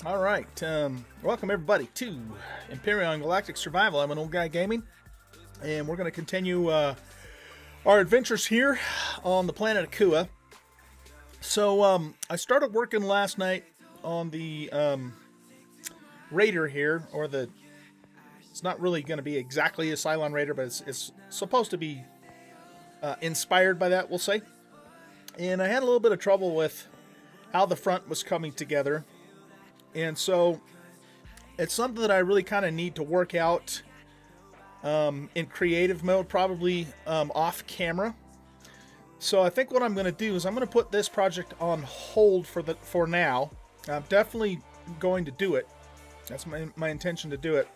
All right, welcome everybody to Empyrion Galactic Survival. I'm an old guy gaming, and we're going to continue our adventures here on the planet Akua. So I started working last night on the Raider here, or the. It's not really going to be exactly a Cylon Raider, but it's supposed to be inspired by that, we'll say. And I had a little bit of trouble with how the front was coming together. And so it's something that I really kind of need to work out in creative mode, probably off camera. So I think what I'm going to do is I'm going to put this project on hold for now. I'm definitely going to do it. That's my intention to do it.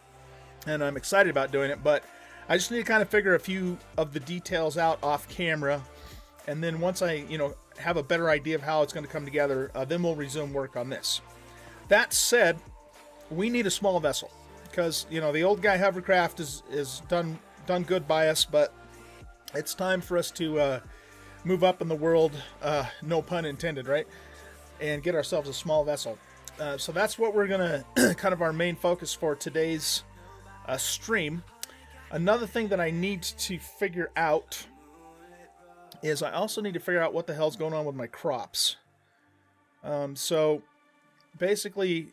And I'm excited about doing it, but I just need to kind of figure a few of the details out off camera. And then once I, have a better idea of how it's going to come together, then we'll resume work on this. That said, we need a small vessel because, the old guy hovercraft is done good by us, but it's time for us to move up in the world, no pun intended, right? And get ourselves a small vessel. So that's what we're going to, kind of our main focus for today's stream. Another thing that I need to figure out is I also need to figure out what the hell's going on with my crops. So basically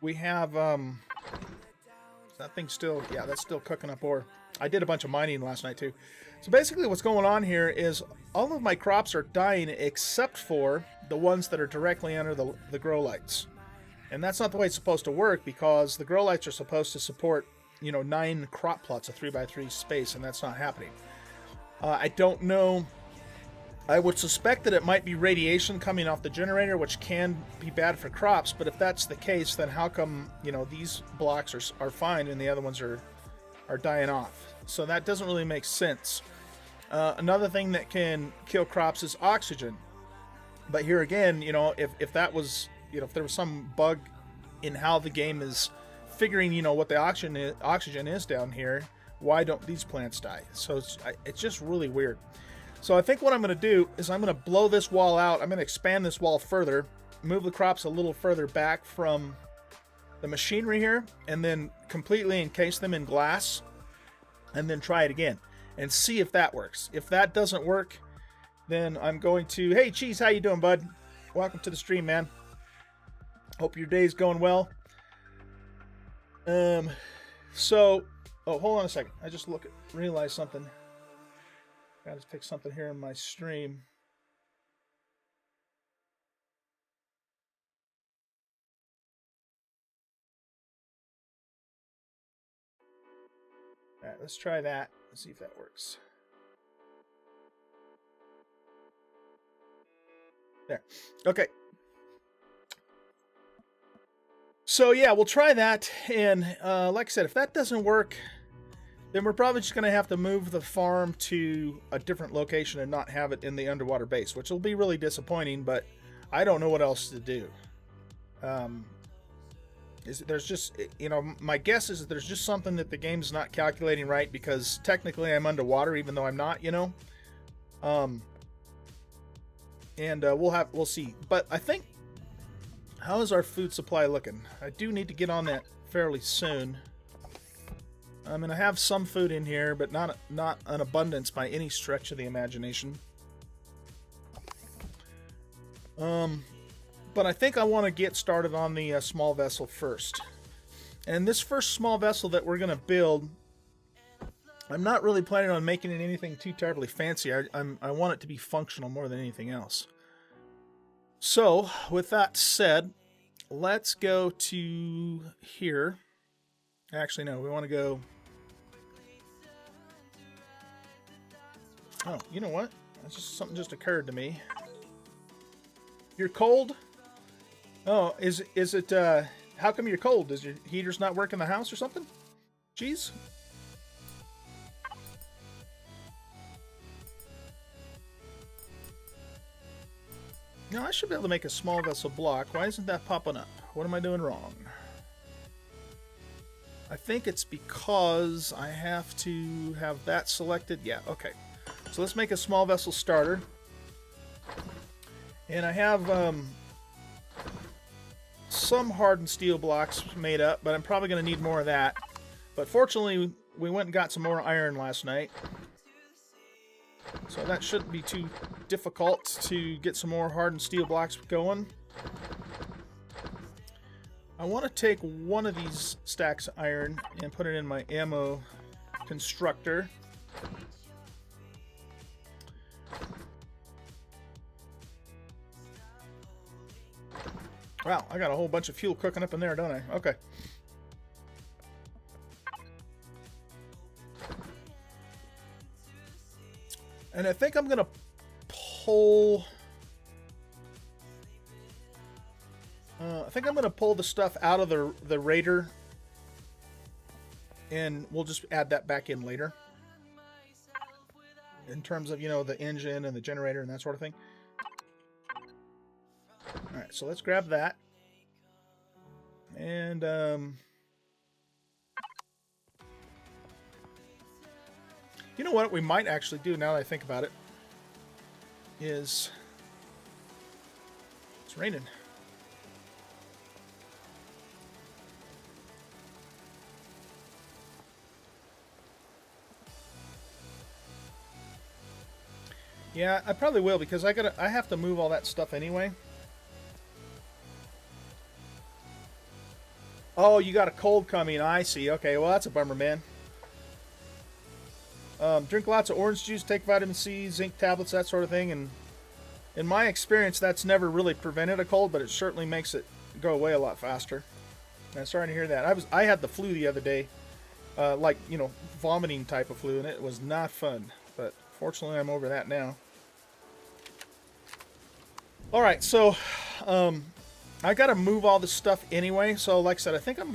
we have that thing still, yeah, that's still cooking up ore. I did a bunch of mining last night too. So basically what's going on here is all of my crops are dying except for the ones that are directly under the grow lights. And that's not the way it's supposed to work, because the grow lights are supposed to support 9 crop plots of 3x3 space, and that's not happening. I don't know. I would suspect that it might be radiation coming off the generator, which can be bad for crops, but if that's the case, then how come, these blocks are fine and the other ones are dying off? So that doesn't really make sense. Another thing that can kill crops is oxygen. But here again, if that was, if there was some bug in how the game is figuring, what the oxygen is down here, why don't these plants die? So it's just really weird. So I think what I'm going to do is I'm going to blow this wall out. I'm going to expand this wall further, move the crops a little further back from the machinery here, and then completely encase them in glass, and then try it again and see if that works. If that doesn't work, then I'm going to, hey Cheese, how you doing, bud? Welcome to the stream, man. Hope your day's going well. So, oh, hold on a second. I just realized something. Got to pick something here in my stream. All right, let's try that. Let's see if that works. There. Okay. So yeah, we'll try that, and like I said, if that doesn't work, then we're probably just going to have to move the farm to a different location and not have it in the underwater base, which will be really disappointing, but I don't know what else to do. There's just, my guess is that there's just something that the game's not calculating right, because technically I'm underwater even though I'm not, and we'll see. But I think, how is our food supply looking? I do need to get on that fairly soon. I mean, I have some food in here, but not an abundance by any stretch of the imagination. But I think I want to get started on the small vessel first. And this first small vessel that we're going to build, I'm not really planning on making it anything too terribly fancy. I want it to be functional more than anything else. So, with that said, let's go to here. Actually, no, we want to go... Oh, you know what? Something just occurred to me. You're cold? Oh, is it, how come you're cold? Does your heaters not work in the house or something? Jeez. Now, I should be able to make a small vessel block. Why isn't that popping up? What am I doing wrong? I think it's because I have to have that selected. Yeah, okay. So let's make a small vessel starter. And I have some hardened steel blocks made up, but I'm probably going to need more of that. But fortunately, we went and got some more iron last night. So that shouldn't be too difficult to get some more hardened steel blocks going. I want to take one of these stacks of iron and put it in my ammo constructor. Wow, I got a whole bunch of fuel cooking up in there, don't I? Okay. And I think I'm going to pull... I think I'm going to pull the stuff out of the Raider. And we'll just add that back in later. In terms of, you know, the engine and the generator and that sort of thing. Alright, so let's grab that. And, you know what we might actually do now that I think about it is... It's raining. Yeah, I probably will because I have to move all that stuff anyway. Oh, you got a cold coming. I see. Okay, well that's a bummer, man. Drink lots of orange juice, take vitamin C, zinc tablets, that sort of thing. And in my experience, that's never really prevented a cold, but it certainly makes it go away a lot faster. And I'm starting to hear that. I had the flu the other day, like, you know, vomiting type of flu, and it was not fun. But fortunately, I'm over that now. All right, so I got to move all this stuff anyway. So, like I said, I think I'm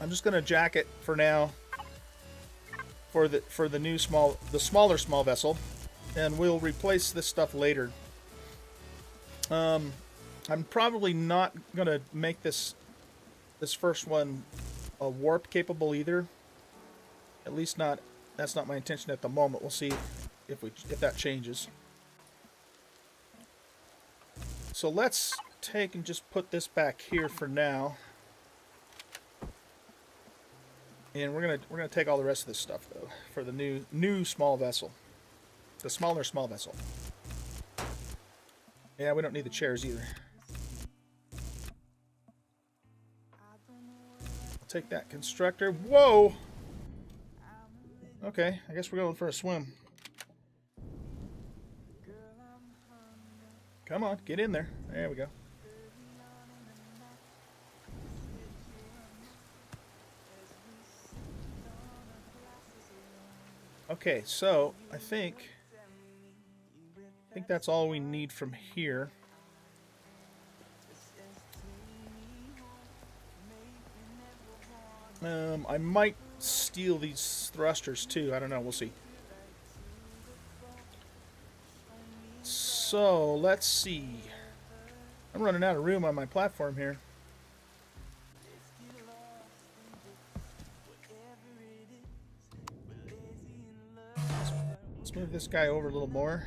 just gonna jack it for now for the smaller small vessel, and we'll replace this stuff later. I'm probably not gonna make this first one warp capable either. At least not. That's not my intention at the moment. We'll see if that changes. So let's take and just put this back here for now. And we're gonna take all the rest of this stuff though for the new small vessel. The smaller small vessel. Yeah, we don't need the chairs either. I'll take that constructor. Whoa! Okay, I guess we're going for a swim. Come on, get in there. There we go. Okay, so I think that's all we need from here. I might steal these thrusters too. I don't know. We'll see. So let's see. I'm running out of room on my platform here. Let's move this guy over a little more.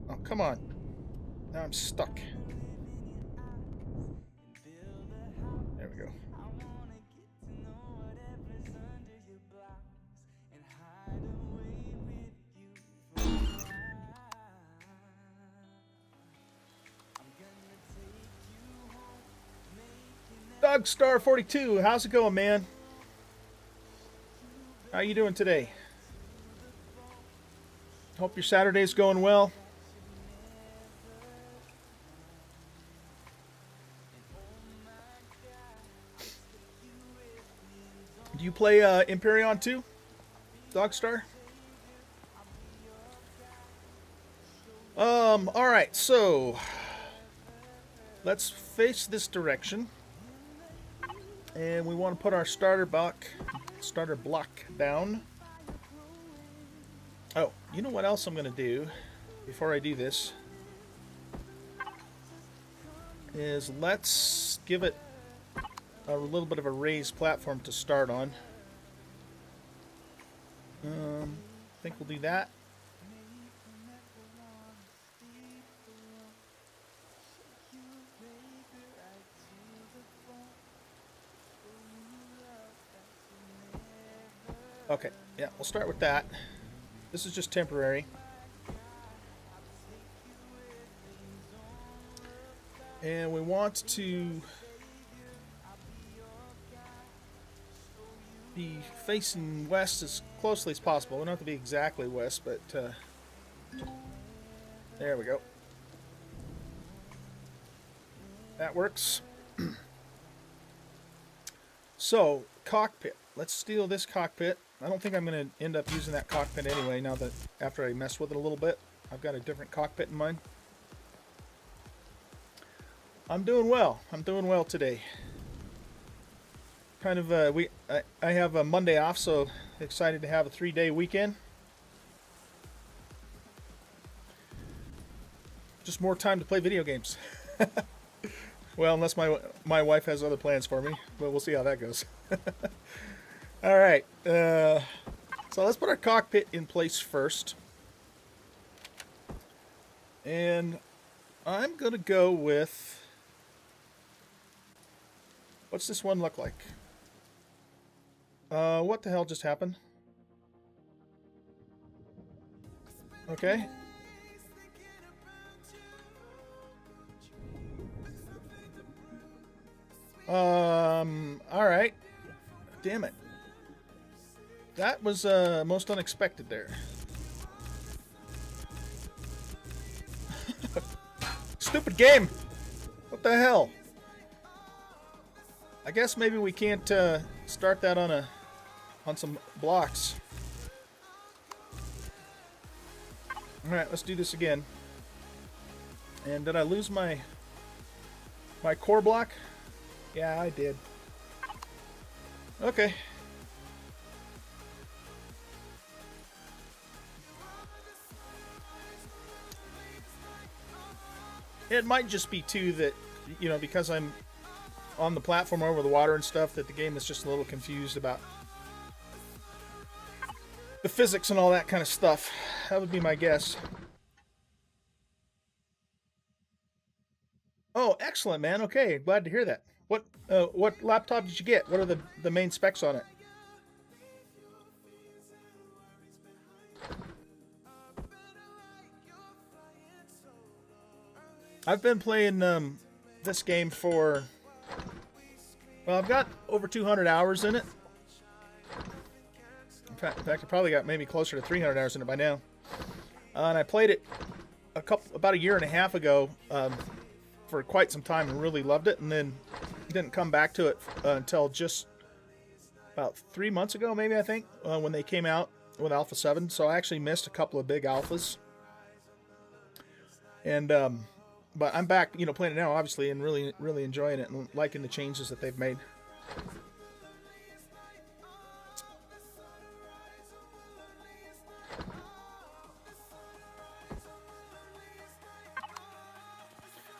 Oh, come on. Now I'm stuck. There we go. Dogstar42, how's it going, man? How you doing today? Hope your Saturday's going well. Do you play Empyrion too, Dogstar? Alright, so let's face this direction. And we want to put our starter block down. Oh, you know what else I'm going to do before I do this? Is let's give it a little bit of a raised platform to start on. I think we'll do that. Okay, yeah, we'll start with that. This is just temporary. And we want to be facing west as closely as possible. We don't have to be exactly west, but there we go. That works. So, cockpit. Let's steal this cockpit. I don't think I'm going to end up using that cockpit anyway, now that after I mess with it a little bit. I've got a different cockpit in mind. I'm doing well. I'm doing well today. Kind of, I have a Monday off, so excited to have a 3-day weekend. Just more time to play video games. Well, unless my wife has other plans for me, but we'll see how that goes. All right, so let's put our cockpit in place first, and I'm gonna go with, what's this one look like? What the hell just happened? Okay. Alright. Damn it. That was, most unexpected there. Stupid game! What the hell? I guess maybe we can't, start that on some blocks. Alright, let's do this again. And did I lose my core block? Yeah, I did. Okay. It might just be too that, you know, because I'm on the platform over the water and stuff, that the game is just a little confused about the physics and all that kind of stuff. That would be my guess. Oh, excellent, man. Okay, glad to hear that. What laptop did you get? What are the main specs on it? I've been playing this game for, well, I've got over 200 hours in it. In fact, I probably got maybe closer to 300 hours in it by now. And I played it about a year and a half ago for quite some time and really loved it, and then didn't come back to it until just about 3 months ago, maybe, I think, when they came out with Alpha 7. So I actually missed a couple of big alphas. And but I'm back, you know, playing it now, obviously, and really enjoying it and liking the changes that they've made.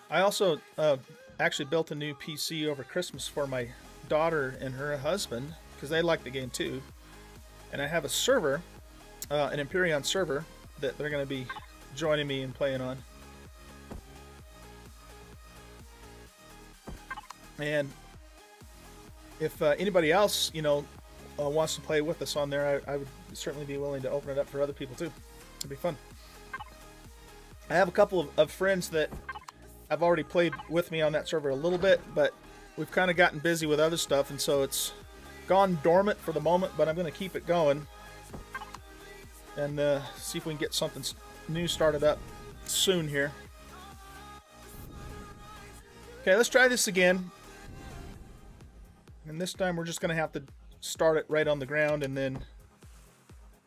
I also actually built a new PC over Christmas for my daughter and her husband, because they like the game too. And I have a server, an Empyrion server, that they're going to be joining me and playing on. And if anybody else, you know, wants to play with us on there, I would certainly be willing to open it up for other people too. It'd be fun. I have a couple of friends that have already played with me on that server a little bit, but we've kind of gotten busy with other stuff, and so it's gone dormant for the moment, but I'm going to keep it going and see if we can get something new started up soon here. Okay, let's try this again. And this time we're just going to have to start it right on the ground, and then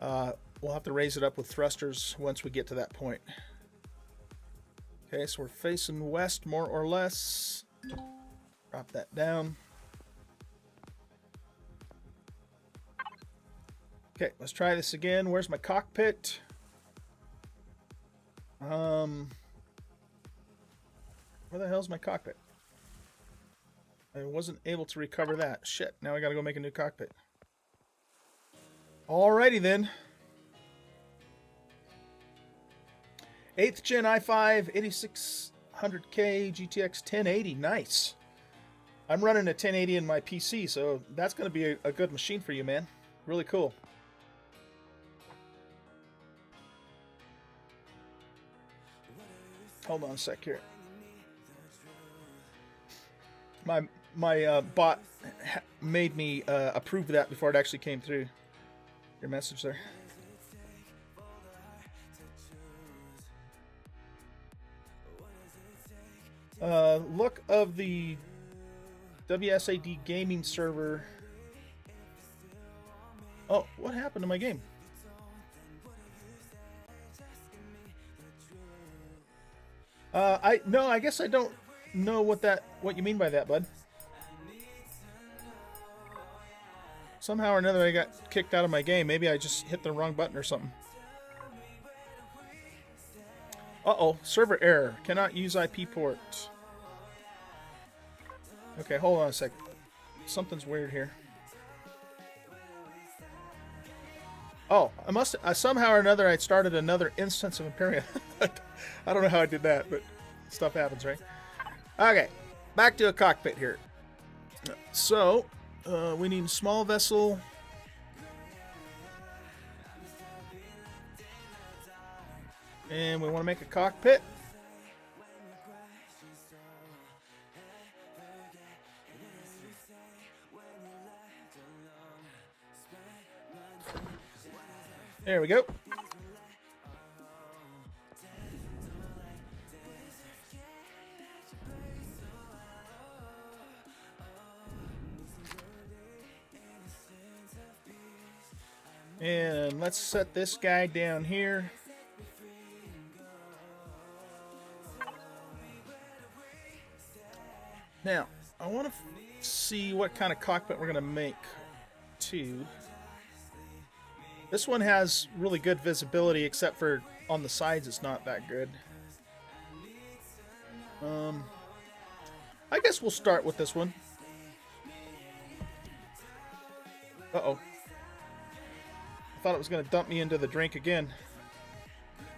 we'll have to raise it up with thrusters once we get to that point. Okay, so we're facing west more or less. Drop that down. Okay, let's try this again. Where's my cockpit? Where the hell's my cockpit? I wasn't able to recover that. Shit, now I gotta go make a new cockpit. Alrighty then. 8th Gen i5 8600K GTX 1080. Nice. I'm running a 1080 in my PC, so that's going to be a good machine for you, man. Really cool. Hold on a sec here. My bot made me approve that before it actually came through. Your message there. Look of the WSAD gaming server. Oh, what happened to my game? I guess I don't know what you mean by that, bud. Somehow or another I got kicked out of my game. Maybe I just hit the wrong button or something. Uh-oh, server error. Cannot use IP port. Okay, hold on a sec. Something's weird here. Oh, I must somehow or another I started another instance of Empyrion. I don't know how I did that, but stuff happens, right? Okay, back to a cockpit here. So, we need a small vessel. And we want to make a cockpit. There we go. And let's set this guy down here. Now, I want to see what kind of cockpit we're going to make, too. This one has really good visibility, except for on the sides it's not that good. I guess we'll start with this one. Uh-oh. I thought it was going to dump me into the drink again.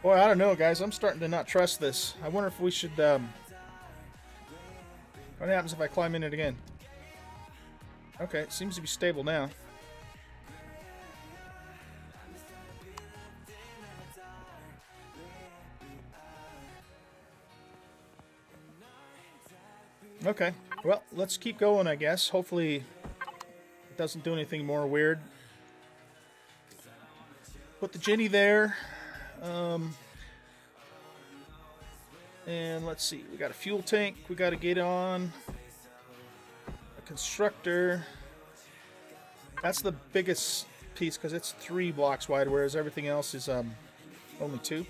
Boy, I don't know, guys. I'm starting to not trust this. I wonder if we should... What happens if I climb in it again? Okay, it seems to be stable now. Okay, well, let's keep going, I guess. Hopefully it doesn't do anything more weird. Put the Ginny there. And let's see, we got a fuel tank we got to get on. A constructor. That's the biggest piece because it's 3 blocks wide, whereas everything else is only 2.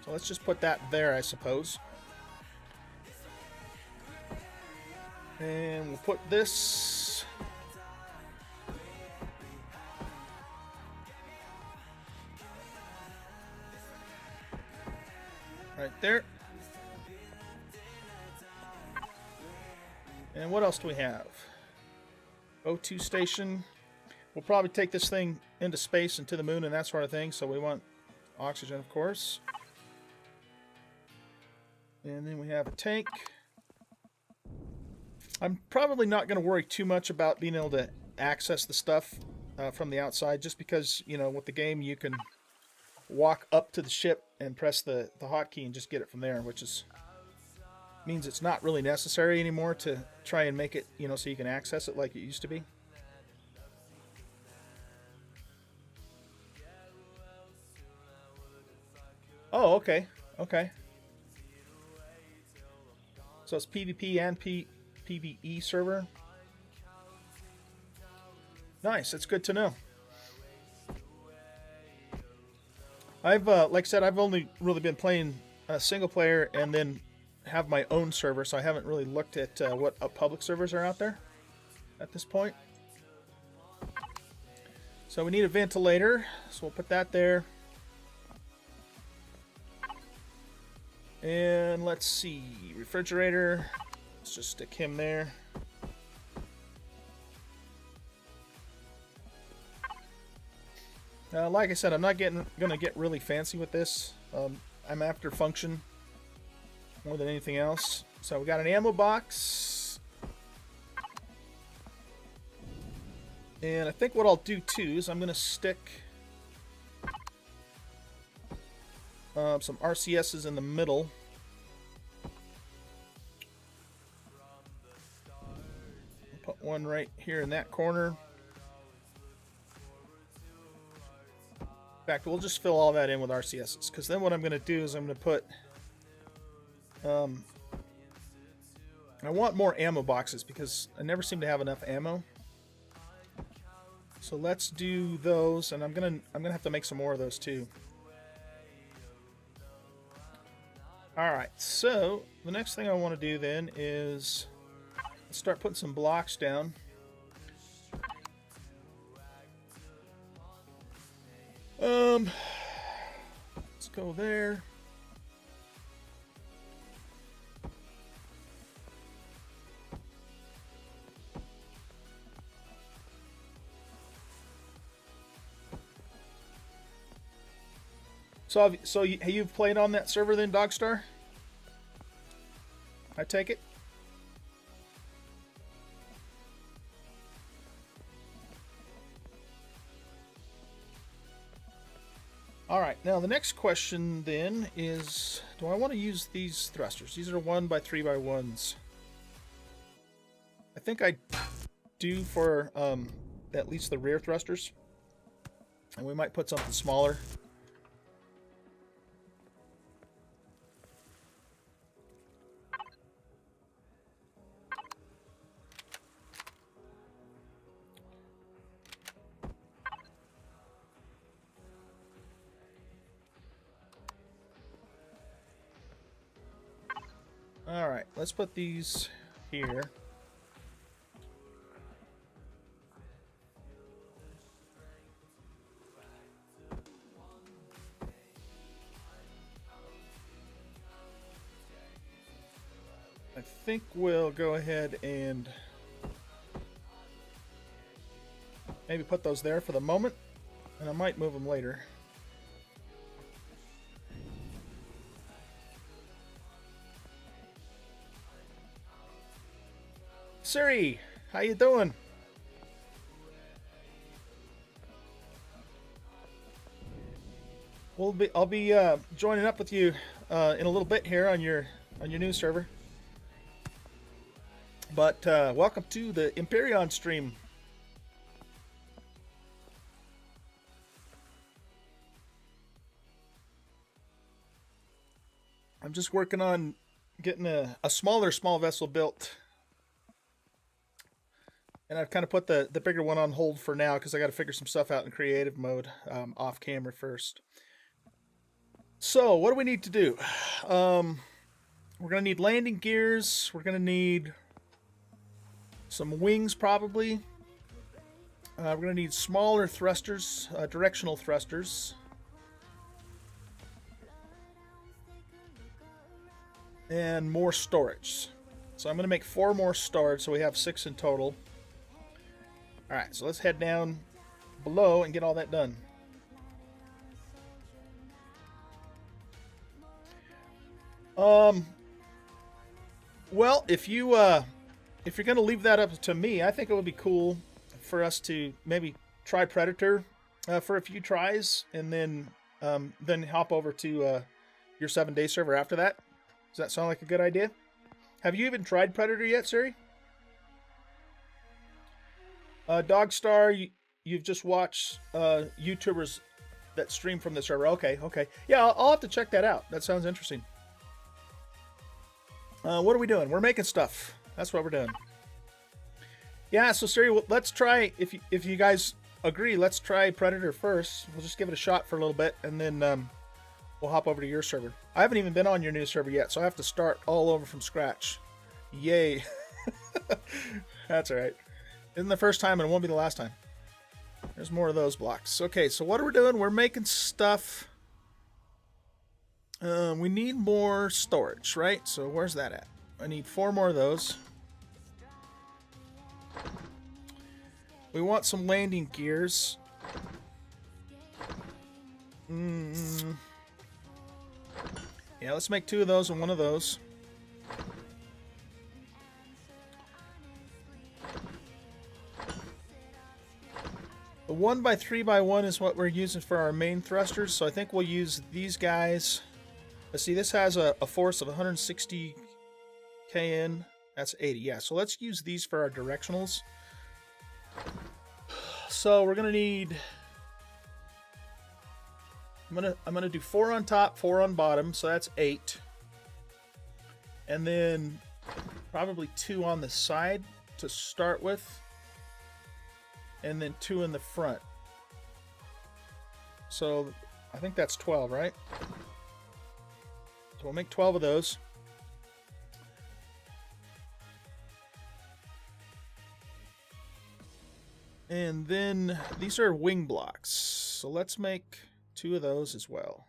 So let's just put that there, I suppose. And we'll put this... right there. And what else do we have? O2 station. We'll probably take this thing into space and to the moon and that sort of thing, so we want oxygen, of course. And then we have a tank. I'm probably not going to worry too much about being able to access the stuff from the outside, just because, you know, with the game you can walk up to the ship and press the hotkey and just get it from there, which is means it's not really necessary anymore to try and make it, you know, so you can access it like it used to be. Oh, okay. Okay. So it's PvP and PvE server. Nice, that's good to know. I've, like I said, I've only really been playing single player and then have my own server, so I haven't really looked at what public servers are out there at this point. So we need a ventilator, so we'll put that there. And let's see, refrigerator, let's just stick him there. Like I said, I'm not gonna get really fancy with this. I'm after function more than anything else. So we got an ammo box. And I think what I'll do too is I'm gonna stick some RCSs in the middle. Put one right here in that corner. In fact, we'll just fill all that in with RCSs, because then what I'm going to do is I'm going to put... I want more ammo boxes, because I never seem to have enough ammo. So let's do those, and I'm gonna have to make some more of those too. Alright, so the next thing I want to do then is start putting some blocks down. Let's go there. So you've played on that server then, Dogstar? I take it? Alright, now the next question then is, do I want to use these thrusters? These are 1x3x1s. I think I do for at least the rear thrusters. And we might put something smaller. Alright, let's put these here. I think we'll go ahead and maybe put those there for the moment, and I might move them later. Siri, how you doing? I'll be joining up with you in a little bit here on your new server. But welcome to the Empyrion stream. I'm just working on getting a smaller small vessel built. And I've kind of put the bigger one on hold for now because I got to figure some stuff out in creative mode off camera first. So what do we need to do? We're going to need landing gears. We're going to need some wings probably. We're going to need smaller thrusters, directional thrusters. And more storage. So I'm going to make 4 more storage so we have 6 in total. Alright, so let's head down below and get all that done. Well, if you're going to leave that up to me, I think it would be cool for us to maybe try Predator for a few tries, and then hop over to your 7-day server after that. Does that sound like a good idea? Have you even tried Predator yet, Siri? Dogstar, you've just watched YouTubers that stream from the server. Okay. Yeah, I'll have to check that out. That sounds interesting. What are we doing? We're making stuff. That's what we're doing. Yeah, so Siri, let's try, if you guys agree, let's try Predator first. We'll just give it a shot for a little bit, and then we'll hop over to your server. I haven't even been on your new server yet, so I have to start all over from scratch. Yay. That's alright. Isn't the first time, and it won't be the last time. There's more of those blocks. Okay, so what are we doing? We're making stuff. We need more storage, right? So where's that at? I need 4 more of those. We want some landing gears. Yeah, let's make 2 of those and 1 of those. The 1x3x1 is what we're using for our main thrusters, so I think we'll use these guys. Let's see, this has a force of 160 kN. That's 80, yeah. So let's use these for our directionals. So we're gonna need. I'm gonna do 4 on top, 4 on bottom, so that's 8, and then probably 2 on the side to start with, and then 2 in the front. So I think that's 12, right? So we'll make 12 of those. And then these are wing blocks. So let's make 2 of those as well.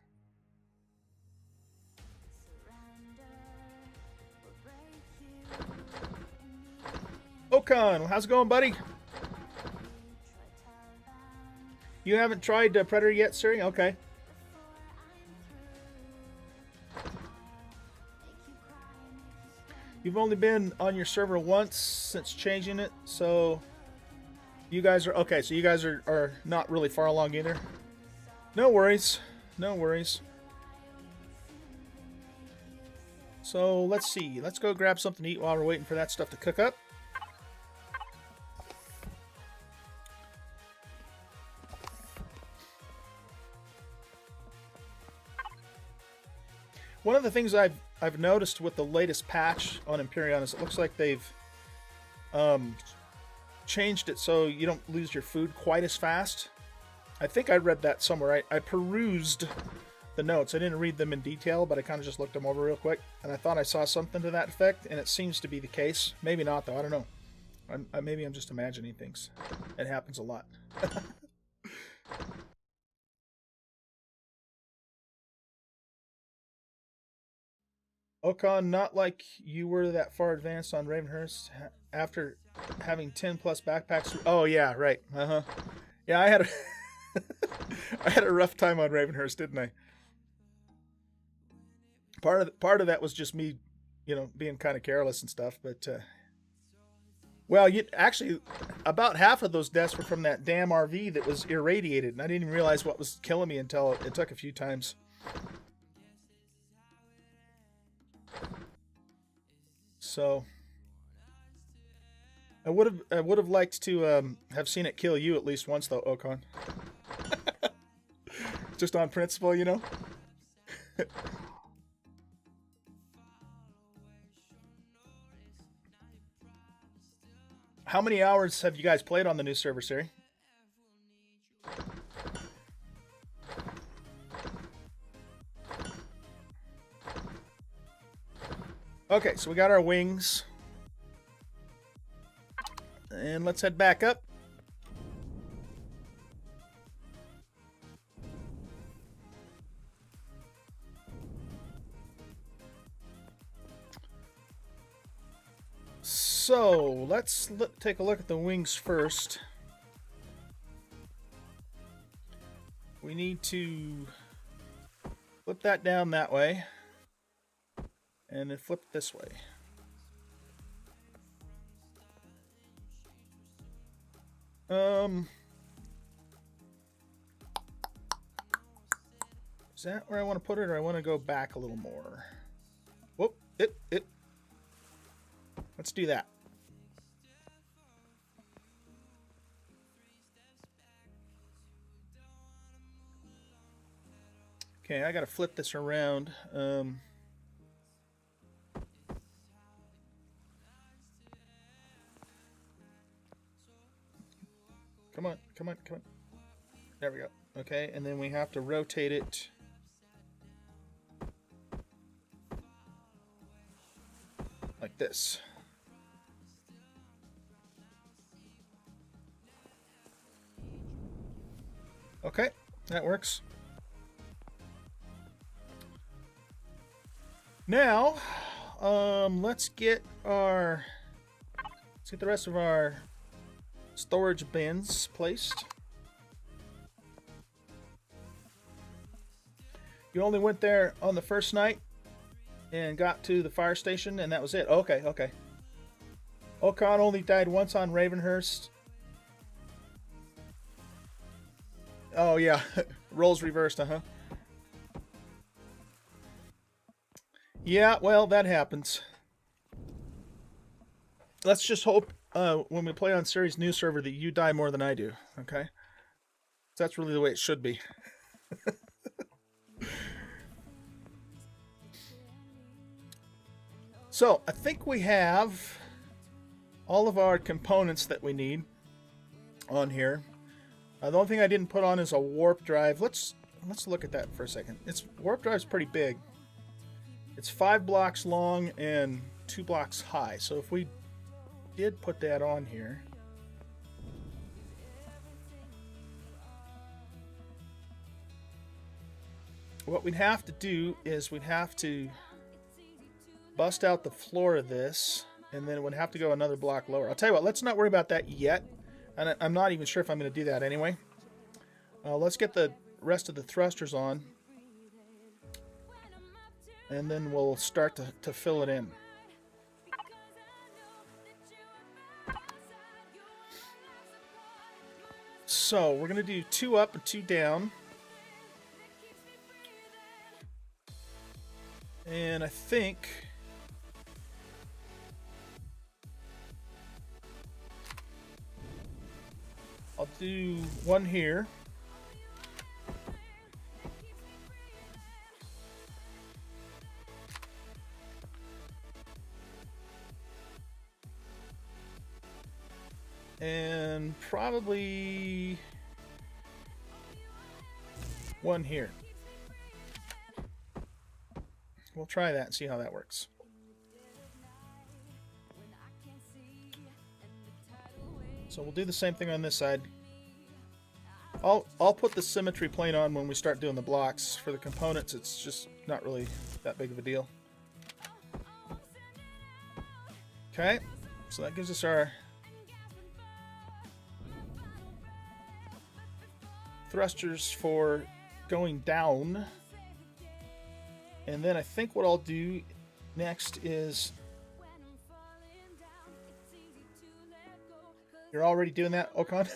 Okan, how's it going, buddy? You haven't tried Predator yet, sir? Okay. You've only been on your server once since changing it, so you guys are okay. So you guys are not really far along either. No worries. No worries. So let's see. Let's go grab something to eat while we're waiting for that stuff to cook up. One of the things I've noticed with the latest patch on Empyrion is it looks like they've changed it so you don't lose your food quite as fast. I think I read that somewhere. I perused the notes. I didn't read them in detail, but I kind of just looked them over real quick, and I thought I saw something to that effect, and it seems to be the case. Maybe not, though. I don't know. Maybe I'm just imagining things. It happens a lot. Okan, not like you were that far advanced on Ravenhurst after having 10 plus backpacks. Oh yeah, right. Yeah, I had a I had a rough time on Ravenhurst, didn't I? Part of that was just me, you know, being kind of careless and stuff. But well, actually, about half of those deaths were from that damn RV that was irradiated, and I didn't even realize what was killing me until it took a few times. So I would have liked to have seen it kill you at least once, though, Okan. Just on principle, you know. How many hours have you guys played on the new server, Siri? Okay, so we got our wings. And let's head back up. So, let's take a look at the wings first. We need to flip that down that way. And then flip it this way. Is that where I want to put it, or I want to go back a little more? Whoop, Let's do that. Okay, I gotta flip this around. Come on. There we go. Okay, and then we have to rotate it. Like this. Okay, that works. Now, let's get the rest of our storage bins placed. You only went there on the first night and got to the fire station, and that was it. Okay. Okan only died once on Ravenhurst. Oh, yeah. Roles reversed, uh-huh. Yeah, well, that happens. Let's just hope when we play on Series New Server that you die more than I do, okay? That's really the way it should be. So, I think we have all of our components that we need on here. The only thing I didn't put on is a warp drive. Let's look at that for a second. Warp drive's pretty big. It's 5 blocks long and 2 blocks high. So if we did put that on here, what we'd have to do is we'd have to bust out the floor of this, and then it would have to go another block lower. I'll tell you what, let's not worry about that yet. And I'm not even sure if I'm going to do that anyway. Let's get the rest of the thrusters on, and then we'll start to fill it in. So we're going to do 2 up and 2 down. And I think I'll do 1 here. And probably 1 here. We'll try that and see how that works. So we'll do the same thing on this side. I'll put the symmetry plane on when we start doing the blocks. For the components, it's just not really that big of a deal. Okay, so that gives us our thrusters for going down. And then I think what I'll do next is... You're already doing that, Ocon?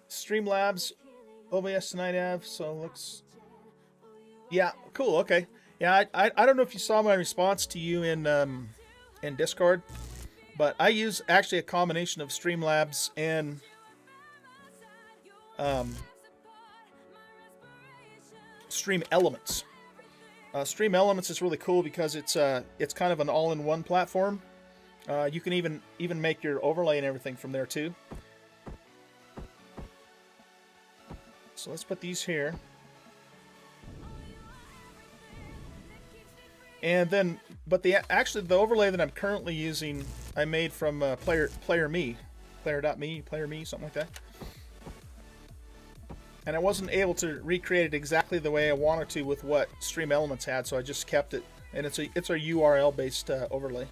Streamlabs, OBS tonight, Av, so looks... Yeah, cool, okay. Yeah, I don't know if you saw my response to you in Discord, but I use actually a combination of Streamlabs and Stream Elements. Stream Elements is really cool because it's kind of an all-in-one platform. You can even make your overlay and everything from there too. So let's put these here. And then, but actually the overlay that I'm currently using, I made from player.me, something like that. And I wasn't able to recreate it exactly the way I wanted to with what Stream Elements had, so I just kept it. And it's a URL based overlay.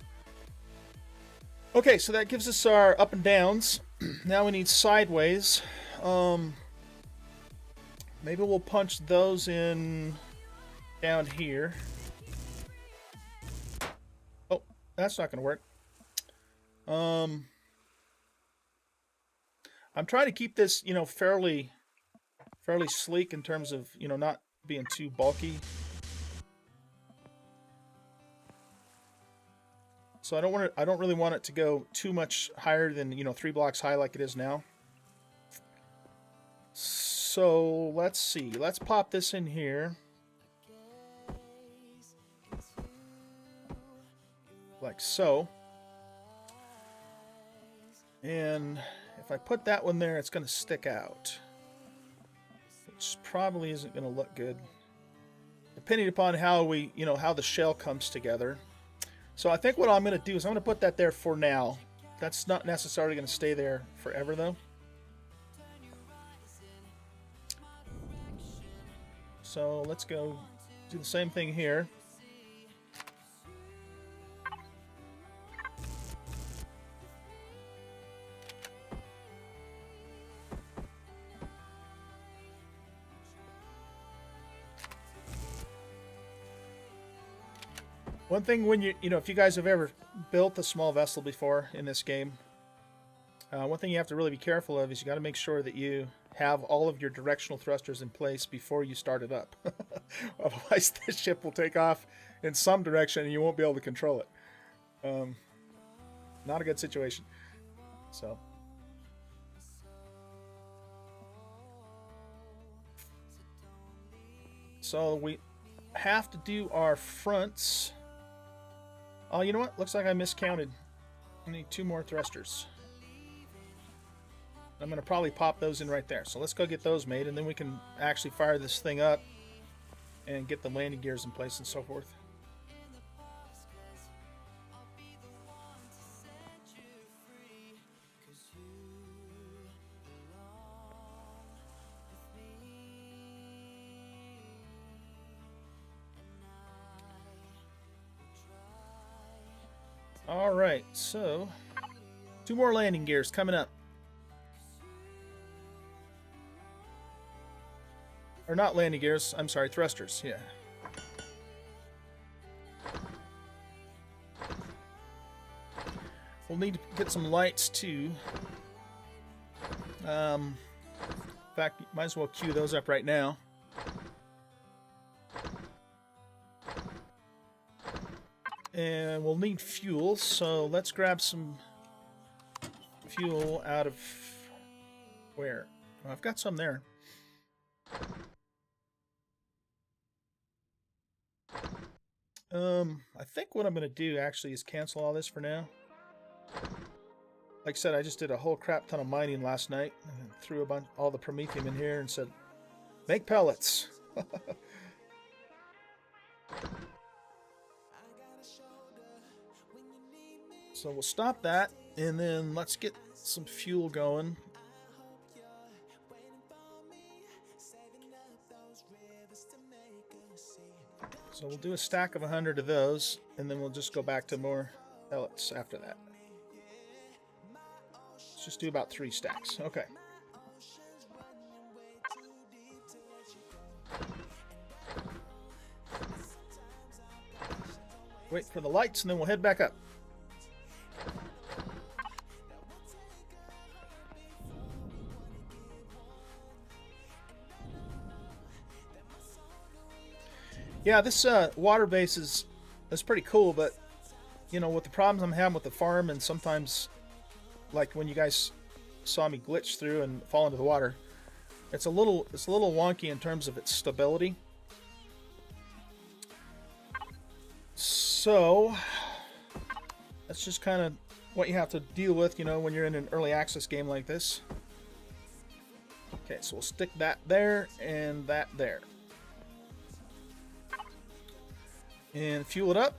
Okay, so that gives us our up and downs. Now we need sideways. Maybe we'll punch those in down here. Oh, that's not going to work. I'm trying to keep this, fairly sleek in terms of, not being too bulky. So I don't really want it to go too much higher than, 3 blocks high like it is now. So let's see. Let's pop this in here. Like so. And if I put that one there, it's going to stick out. Which probably isn't going to look good. Depending upon how how the shell comes together. So I think what I'm going to do is I'm going to put that there for now. That's not necessarily going to stay there forever though. So let's go do the same thing here. One thing when if you guys have ever built a small vessel before in this game, one thing you have to really be careful of is you got to make sure that you have all of your directional thrusters in place before you start it up. Otherwise, this ship will take off in some direction and you won't be able to control it. Not a good situation. So we have to do our fronts. Oh, you know what? Looks like I miscounted. I need 2 more thrusters. I'm going to probably pop those in right there. So let's go get those made, and then we can actually fire this thing up and get the landing gears in place and so forth. All right, so 2 more landing gears coming up. Or not landing gears, I'm sorry, thrusters, yeah. We'll need to get some lights too. In fact, might as well queue those up right now. And we'll need fuel, so let's grab some fuel out of where? Oh, I've got some there. I think what I'm going to do actually is cancel all this for now. Like I said, I just did a whole crap ton of mining last night and threw all the promethium in here and said, make pellets. So we'll stop that, and then let's get some fuel going. So we'll do a stack of 100 of those, and then we'll just go back to more pellets after that. Let's just do about 3 stacks. Okay. Wait for the lights, and then we'll head back up. Yeah, this water base is pretty cool, but you know, with the problems I'm having with the farm, and sometimes, like when you guys saw me glitch through and fall into the water, it's a little wonky in terms of its stability. So that's just kind of what you have to deal with, you know, when you're in an early access game like this. Okay, so we'll stick that there and that there. And fuel it up.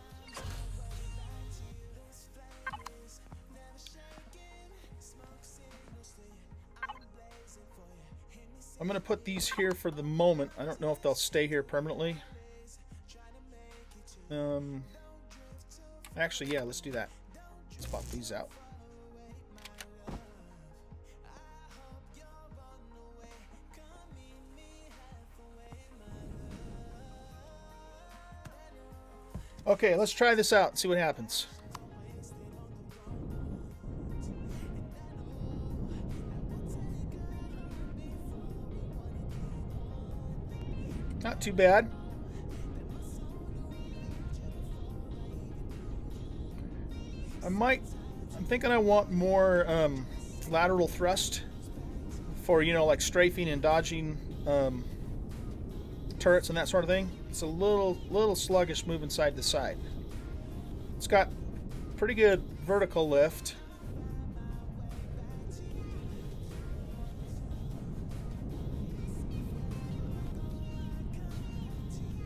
I'm going to put these here for the moment. I don't know if they'll stay here permanently. Actually, yeah, let's do that. Let's pop these out. Okay, let's try this out and see what happens. Not too bad. I'm thinking I want more lateral thrust for, you know, like strafing and dodging turrets and that sort of thing. It's a little sluggish moving side to side. It's got pretty good vertical lift.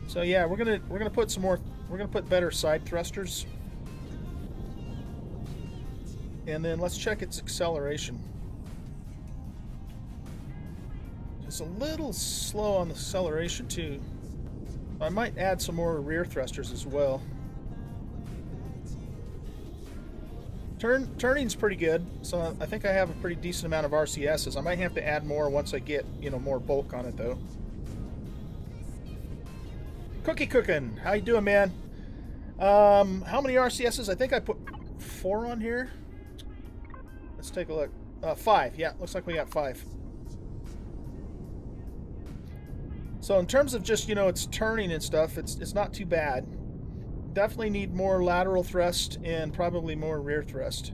So yeah, we're gonna put some more. We're gonna put better side thrusters, and then let's check its acceleration. It's a little slow on the acceleration too. I might add some more rear thrusters as well. Turning's pretty good, so I think I have a pretty decent amount of RCSs. I might have to add more once I get, you know, more bulk on it though. Cookie cooking, how you doing, man? How many RCSs? I think I put 4 on here. Let's take a look. 5. Yeah, looks like we got 5. So in terms of just, you know, it's turning and stuff, it's not too bad. Definitely need more lateral thrust and probably more rear thrust.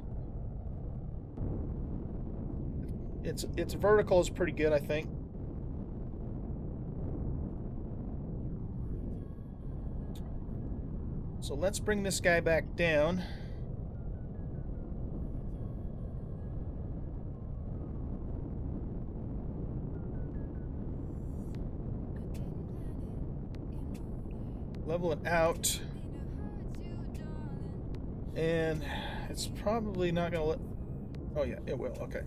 Its vertical is pretty good, I think. So let's bring this guy back down. Level it out. And it's probably not going to let... Oh yeah, it will. Okay.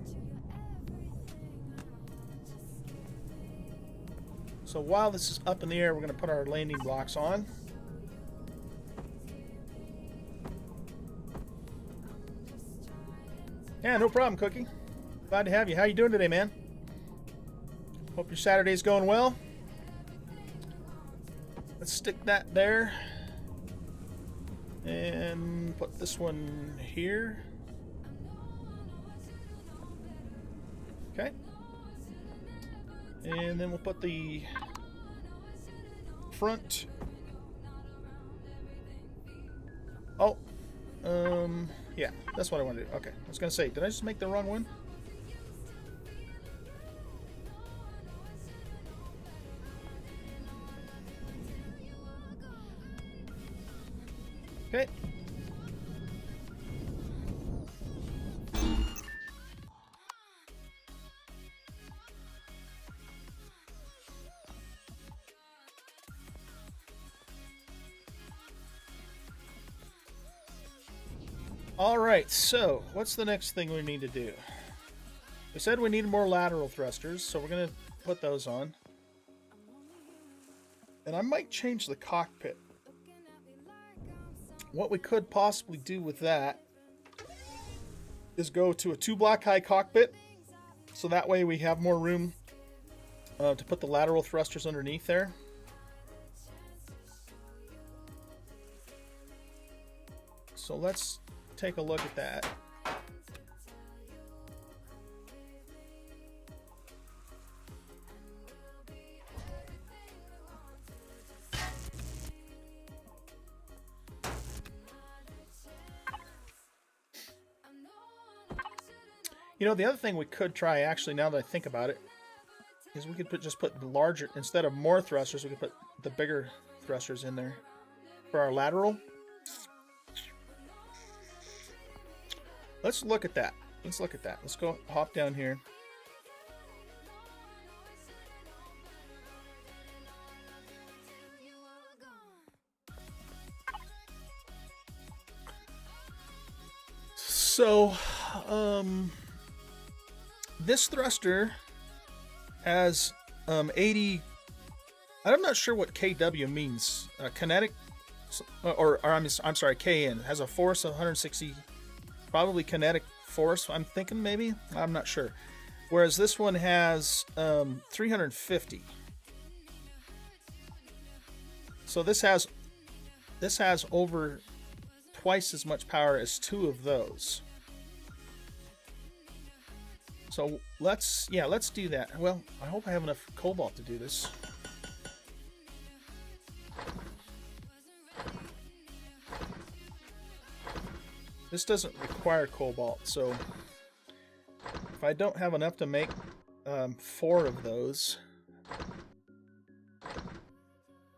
So while this is up in the air, we're going to put our landing blocks on. Yeah, no problem, Cookie. Glad to have you. How you doing today, man? Hope your Saturday's going well. Let's stick that there. And put this one here. Okay. And then we'll put the front. Oh. Yeah, that's what I want to do. Okay. I was going to say, did I just make the wrong one? Okay. Alright, so what's the next thing we need to do? We said we need more lateral thrusters, so we're going to put those on. And I might change the cockpit. What we could possibly do with that is go to a 2-block high cockpit, so that way we have more room to put the lateral thrusters underneath there. So let's take a look at that. You know, the other thing we could try, actually, now that I think about it, is we could just put larger, instead of more thrusters, we could put the bigger thrusters in there for our lateral. Let's look at that. Let's look at that. Let's go hop down here. So, this thruster has 80. I'm not sure what KW means. Kinetic, or I'm sorry, KN has a force of 160. Probably kinetic force, I'm thinking, maybe. I'm not sure. Whereas this one has 350. So this has over twice as much power as 2 of those. So let's do that. Well, I hope I have enough cobalt to do this. This doesn't require cobalt, so if I don't have enough to make 4 of those...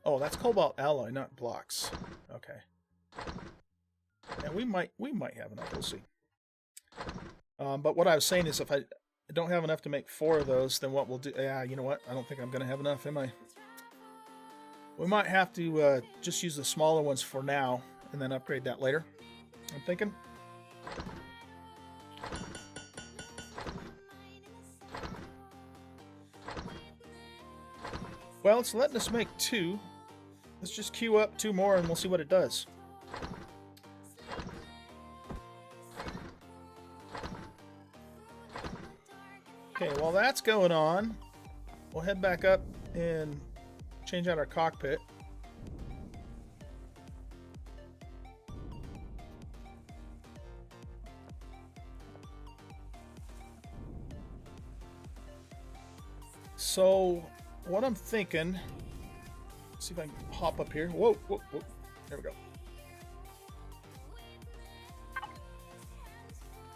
Oh, that's cobalt alloy, not blocks. Okay. And we might have enough. We'll see. But what I was saying is, if I don't have enough to make 4 of those, then what we'll do... Yeah, you know what? I don't think I'm going to have enough, am I? We might have to just use the smaller ones for now, and then upgrade that later. I'm thinking. Well, it's letting us make 2. Let's just queue up 2 more and we'll see what it does. Okay, while that's going on, we'll head back up and change out our cockpit. So what I'm thinking... See if I can hop up here. Whoa, whoa, whoa. There we go.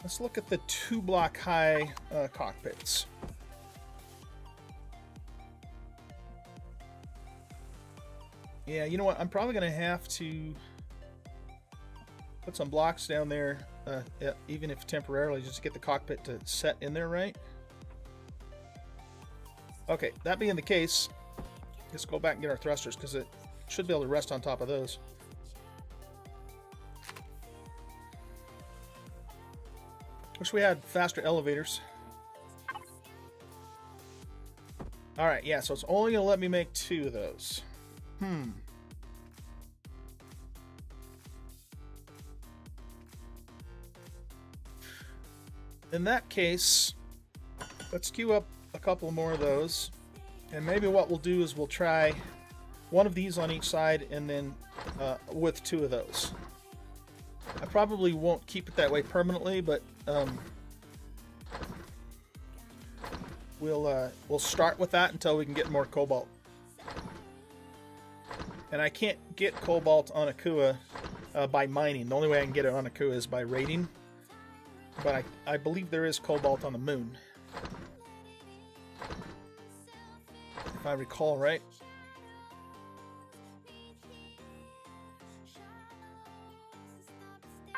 Let's look at the 2-block high cockpits. Yeah, you know what? I'm probably going to have to put some blocks down there, even if temporarily, just to get the cockpit to set in there right. Okay, that being the case, let's go back and get our thrusters, because it should be able to rest on top of those. Wish we had faster elevators. Alright, yeah, so it's only going to let me make 2 of those. In that case, let's queue up a couple more of those. And maybe what we'll do is we'll try one of these on each side, and then with 2 of those. I probably won't keep it that way permanently, but we'll start with that until we can get more cobalt. And I can't get cobalt on Akua by mining. The only way I can get it on Akua is by raiding. But I believe there is cobalt on the moon, if I recall right.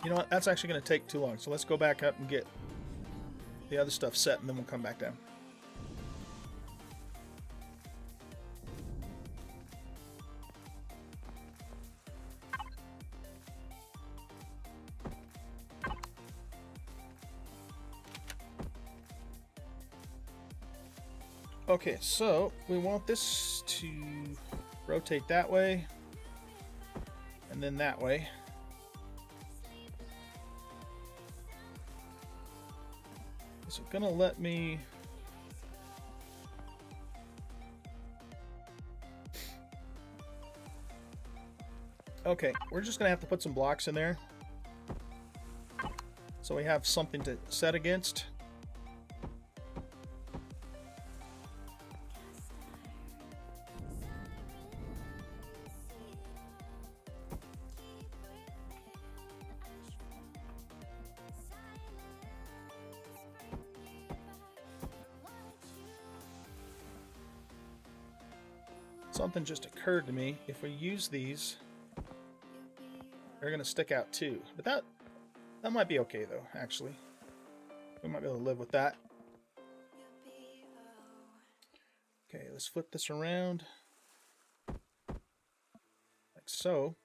You know what? That's actually going to take too long. So let's go back up and get the other stuff set, and then we'll come back down. Okay, so we want this to rotate that way, and then that way. Is it gonna let me... Okay, we're just gonna have to put some blocks in there, so we have something to set against. Something just occurred to me. If we use these, they're going to stick out too. But that might be okay though, actually. We might be able to live with that. Okay, let's flip this around. Like so.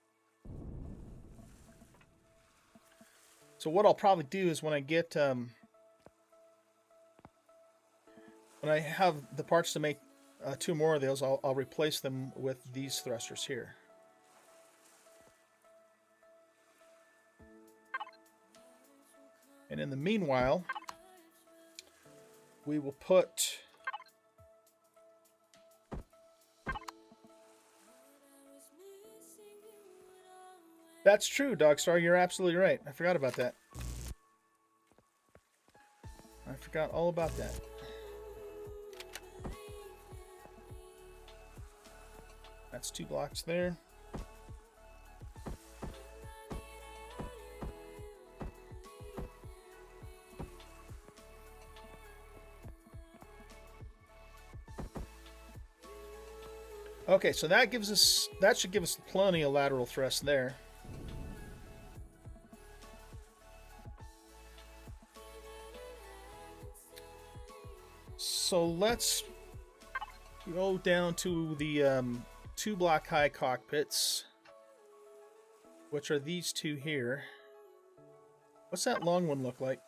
So what I'll probably do is when I get... when I have the parts to make 2 more of those, I'll replace them with these thrusters here. And in the meanwhile, we will put... That's true, Dogstar. You're absolutely right. I forgot about that. I forgot all about that. That's 2 blocks there. Okay, so that should give us plenty of lateral thrust there. So let's go down to the 2-block high cockpits, which are these 2 here. What's that long one look like?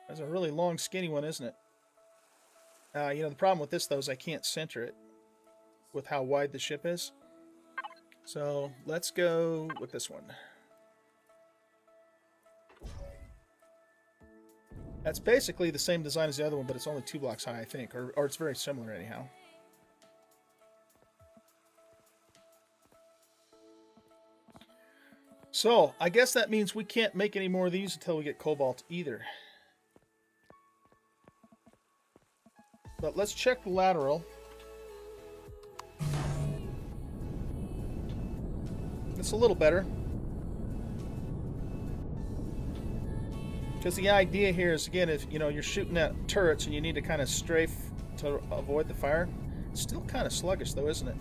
That's a really long, skinny one, isn't it? You know, the problem with this, though, is I can't center it with how wide the ship is. So let's go with this one. That's basically the same design as the other one, but it's only 2 blocks high, I think. Or it's very similar, anyhow. So, I guess that means we can't make any more of these until we get cobalt either. But let's check lateral. It's a little better. Because the idea here is, again, if you're shooting at turrets and you need to kind of strafe to avoid the fire. It's still kind of sluggish though, isn't it?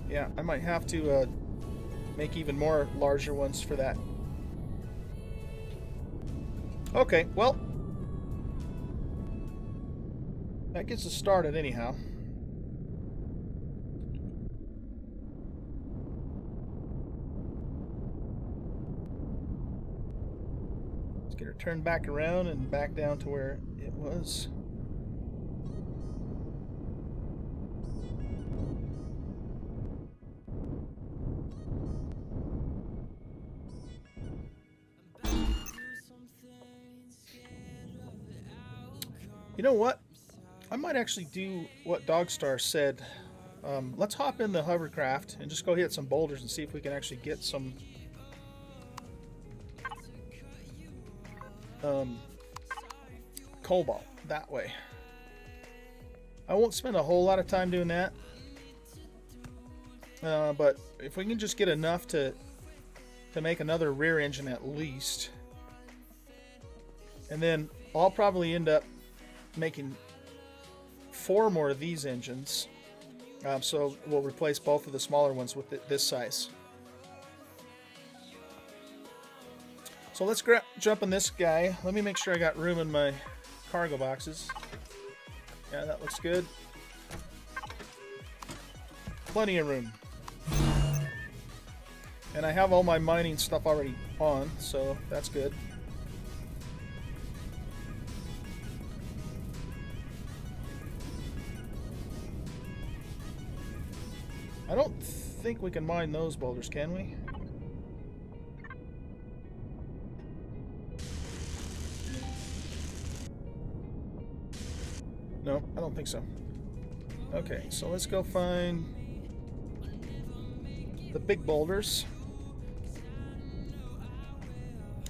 Yeah, I might have to make even more larger ones for that. Okay, well, that gets us started anyhow. Let's get her turned back around and back down to where it was. You know what? I might actually do what Dogstar said. Let's hop in the hovercraft and just go hit some boulders and see if we can actually get some cobalt that way. I won't spend a whole lot of time doing that, but if we can just get enough to make another rear engine at least, and then I'll probably end up making 4 more of these engines, so we'll replace both of the smaller ones with this size. So let's jump on this guy. Let me make sure I got room in my cargo boxes. Yeah, that looks good. Plenty of room. And I have all my mining stuff already on, so that's good. I don't think we can mine those boulders, can we? No, I don't think so. Okay, so let's go find the big boulders.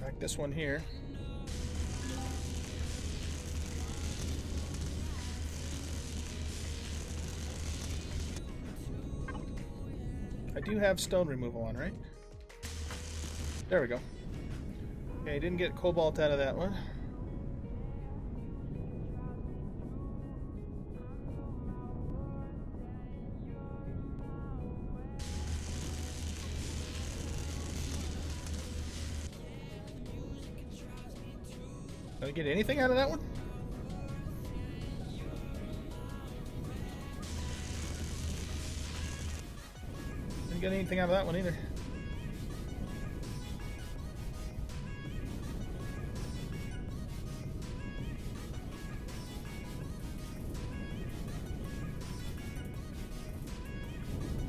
Like this one here. I do have stone removal on, right? There we go. Okay, didn't get cobalt out of that one. Did I get anything out of that one? Didn't get anything out of that one either.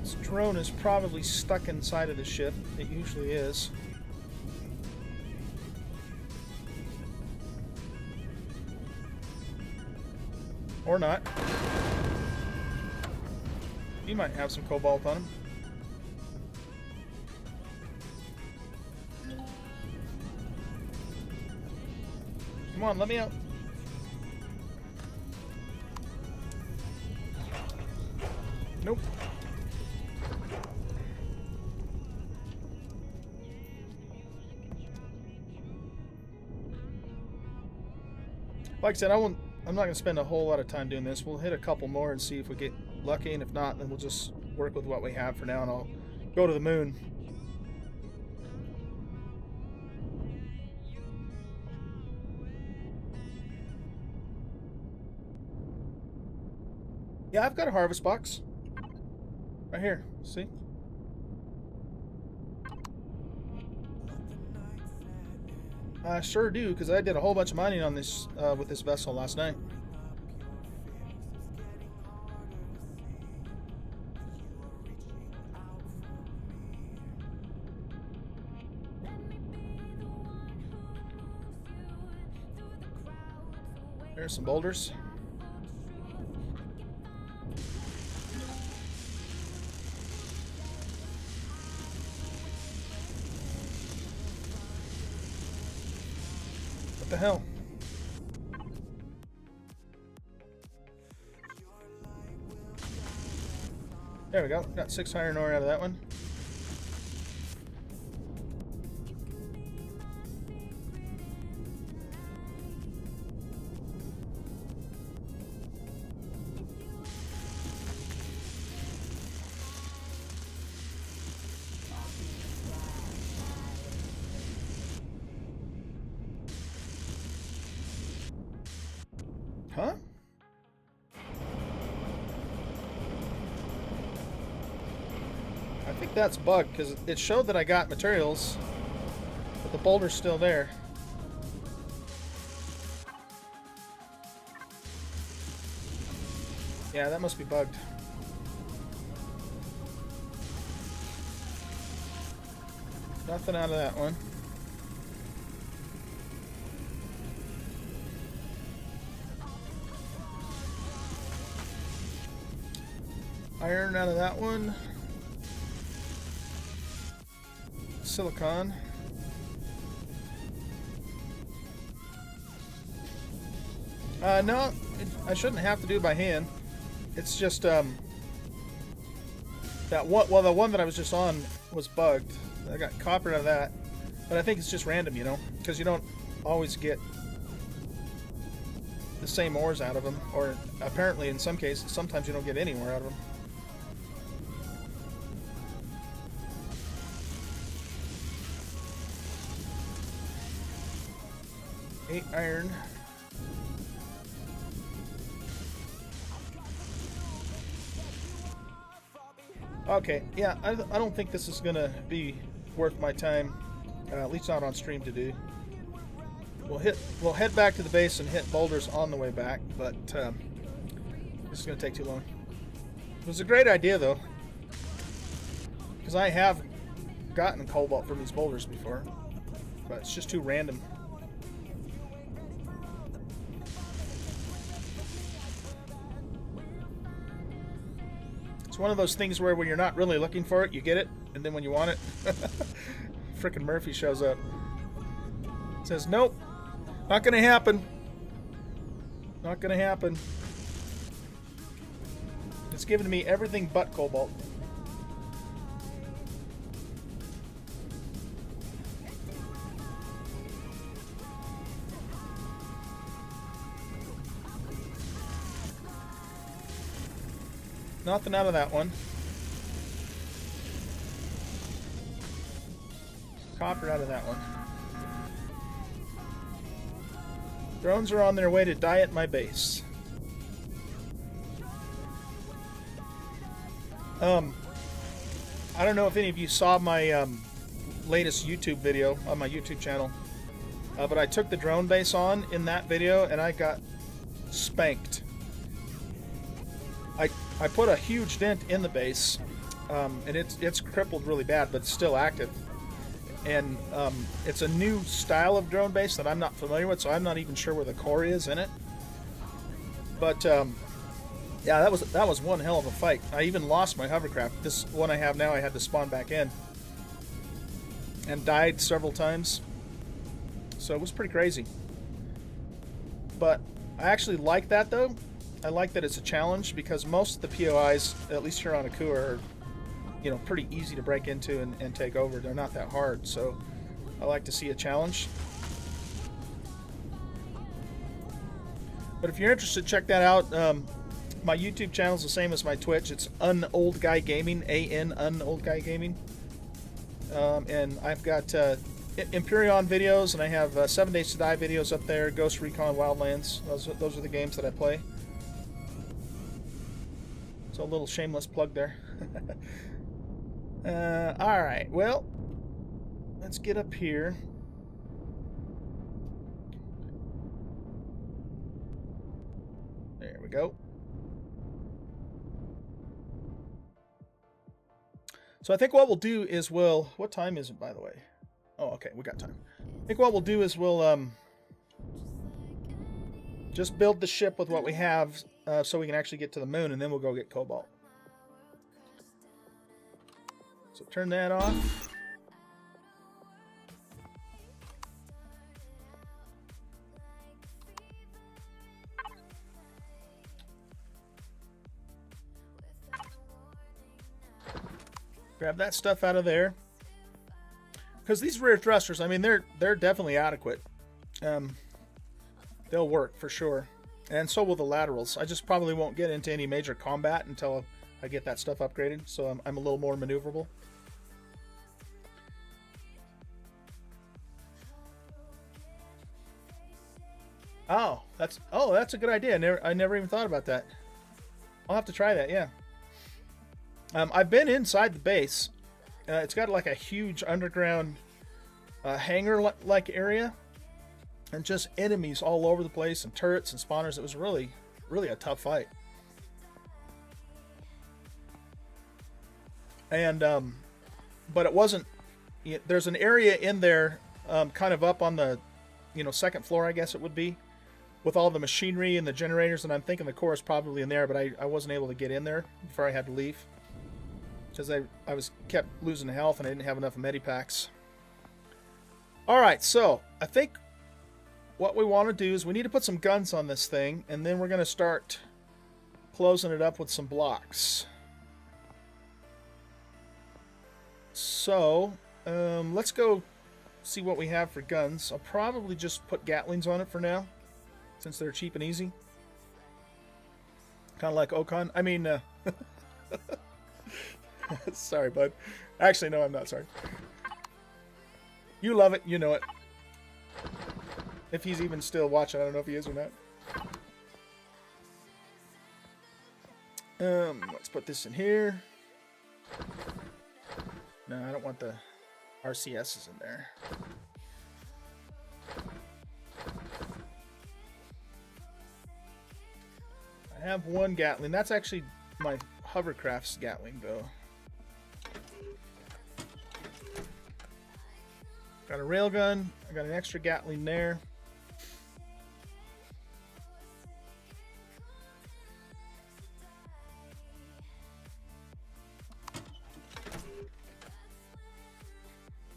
This drone is probably stuck inside of the ship. It usually is. Or not. He might have some cobalt on him. Come on, let me out. Nope. Like I said, I'm not going to spend a whole lot of time doing this. We'll hit a couple more and see if we get lucky, and if not, then we'll just work with what we have for now, and I'll go to the moon. Yeah, I've got a harvest box. Right here, see? I sure do, because I did a whole bunch of mining on this with this vessel last night. There's some boulders. What the hell? There we go. Got 6 iron ore out of that one. Huh? I think that's bugged because it showed that I got materials, but the boulder's still there. Yeah, that must be bugged. Nothing out of that one. Iron out of that one. Silicon. No, I shouldn't have to do it by hand. It's just that one. Well, the one that I was just on was bugged. I got copper out of that, but I think it's just random, you know, because you don't always get the same ores out of them, or apparently in some cases, sometimes you don't get any ore out of them. Eight iron. Okay, yeah, I don't think this is gonna be worth my time, at least not on stream to do. We'll head back to the base and hit boulders on the way back, but this is gonna take too long. It was a great idea though, because I have gotten cobalt from these boulders before, but it's just too random. It's one of those things where when you're not really looking for it, you get it, and then when you want it, frickin' Murphy shows up. Says, nope, not gonna happen. Not gonna happen. It's given me everything but cobalt. Nothing out of that one. Copper out of that one. Drones are on their way to die at my base. I don't know if any of you saw my latest YouTube video on my YouTube channel, but I took the drone base on in that video and I got spanked. I put a huge dent in the base, and it's crippled really bad, but it's still active. And it's a new style of drone base that I'm not familiar with, so I'm not even sure where the core is in it. But yeah, that was one hell of a fight. I even lost my hovercraft. This one I have now, I had to spawn back in, and died several times. So it was pretty crazy. But I actually like that though. I like that it's a challenge because most of the POIs, at least here on Akua, are, you know, pretty easy to break into and take over. They're not that hard, so I like to see a challenge. But if you're interested, check that out. My YouTube channel is the same as my Twitch. It's Unold Guy Gaming, A-N, Unold Guy Gaming. And I've got Empyrion videos, and I have 7 Days to Die videos up there, Ghost Recon Wildlands. Those are the games that I play. So a little shameless plug there. Alright, well, let's get up here. There we go. So I think what we'll do is what time is it, by the way? Oh, okay, we got time. I think what we'll do is we'll just build the ship with what we have, so we can actually get to the moon, and then we'll go get cobalt. So turn that off. Grab that stuff out of there. Because these rear thrusters, I mean, they're definitely adequate. They'll work for sure. And so will the laterals. I just probably won't get into any major combat until I get that stuff upgraded. So I'm a little more maneuverable. Oh, that's a good idea. I never even thought about that. I'll have to try that, yeah. I've been inside the base. It's got like a huge underground hangar-like area. And just enemies all over the place, and turrets and spawners. It was really, really a tough fight. And, but it wasn't... There's an area in there, kind of up on the, second floor, I guess it would be, with all the machinery and the generators, and I'm thinking the core is probably in there, but I wasn't able to get in there before I had to leave. Because I kept losing health, and I didn't have enough medipacks. Alright, so, I think what we want to do is we need to put some guns on this thing, and then we're going to start closing it up with some blocks. So, let's go see what we have for guns. I'll probably just put Gatlings on it for now, since they're cheap and easy. Kind of like Ocon. I mean, sorry, bud. Actually, no, I'm not sorry. You love it. You know it. If he's even still watching, I don't know if he is or not. Let's put this in here. No, I don't want the RCSs in there. I have one Gatling. That's actually my hovercraft's Gatling, though. Got a railgun. I got an extra Gatling there.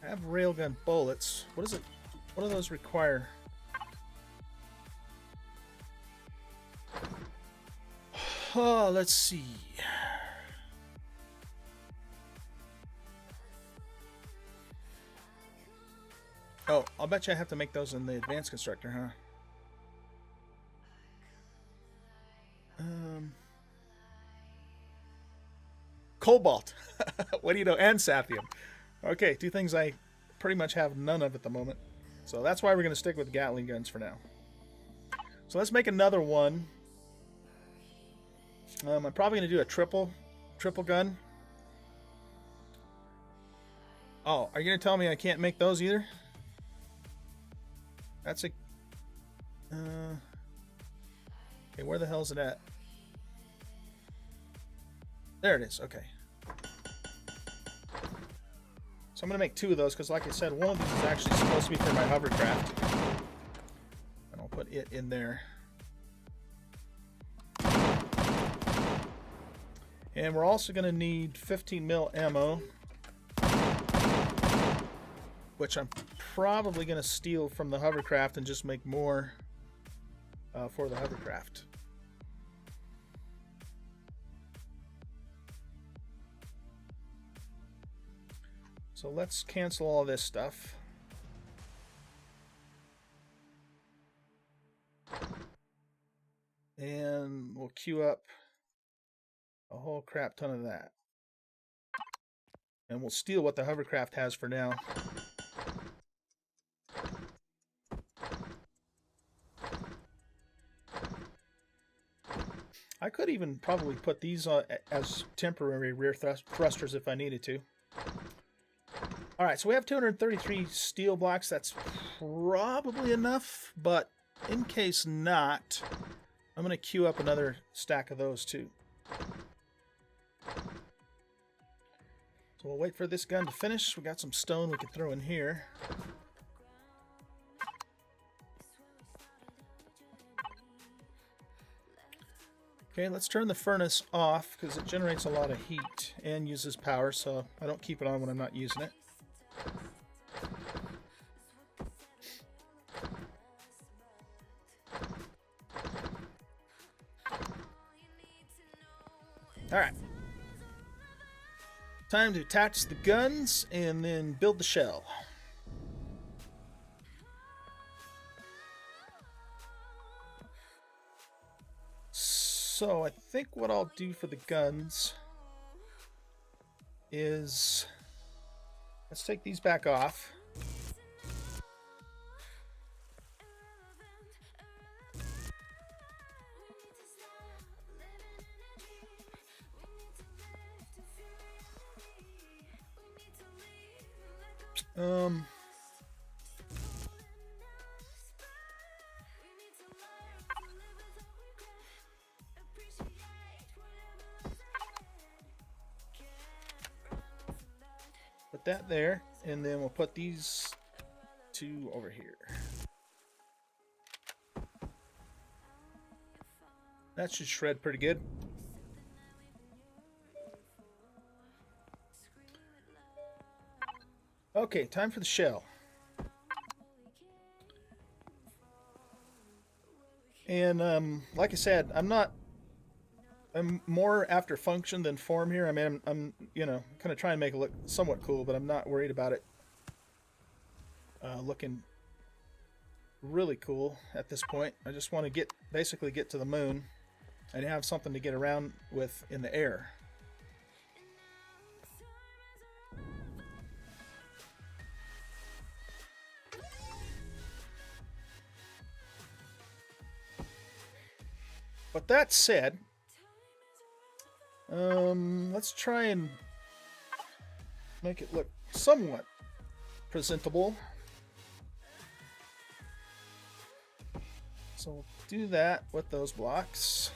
I have railgun bullets. What is it? What do those require? Oh, let's see. Oh, I'll bet you I have to make those in the advanced constructor, huh? Cobalt. What do you know? And Saphium. Okay, two things I pretty much have none of at the moment. So that's why we're going to stick with Gatling guns for now. So let's make another one. I'm probably going to do a triple gun. Oh, are you going to tell me I can't make those either? That's a... okay, where the hell is it at? There it is, okay. So I'm going to make two of those, because like I said, one of these is actually supposed to be for my hovercraft. And I'll put it in there. And we're also going to need 15 mil ammo, which I'm probably going to steal from the hovercraft and just make more for the hovercraft. So let's cancel all this stuff. And we'll queue up a whole crap ton of that. And we'll steal what the hovercraft has for now. I could even probably put these as temporary rear thrusters if I needed to. Alright, so we have 233 steel blocks. That's probably enough, but in case not, I'm going to queue up another stack of those too. So we'll wait for this gun to finish. We got some stone we could throw in here. Okay, let's turn the furnace off because it generates a lot of heat and uses power, so I don't keep it on when I'm not using it. Alright. Time to attach the guns and then build the shell. So I think what I'll do for the guns is, let's take these back off. Put that there, and then we'll put these two over here. That should shred pretty good. Okay, time for the shell. And like I said, I'm more after function than form here. I mean, I'm you know, kind of trying to make it look somewhat cool, but I'm not worried about it looking really cool at this point. I just want to basically get to the moon and have something to get around with in the air. But that said, let's try and make it look somewhat presentable. So we'll do that with those blocks.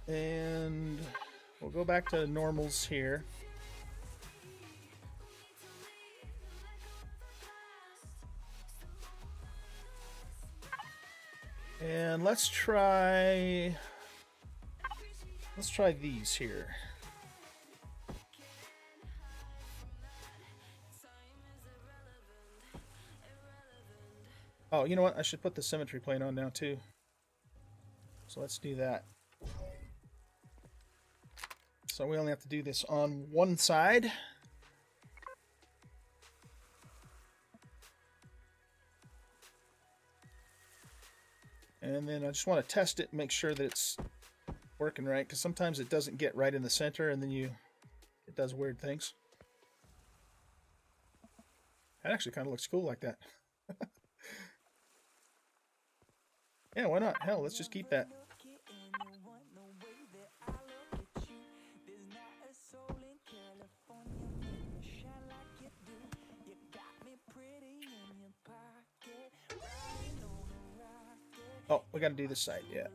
And we'll go back to normals here. And let's try these here. Oh, you know what? I should put the symmetry plane on now too. So let's do that. So we only have to do this on one side. And then I just want to test it and make sure that it's working right, because sometimes it doesn't get right in the center and then it does weird things. That actually kind of looks cool like that. Yeah, why not? Hell, let's just keep that. Oh, we got to do this side, yeah.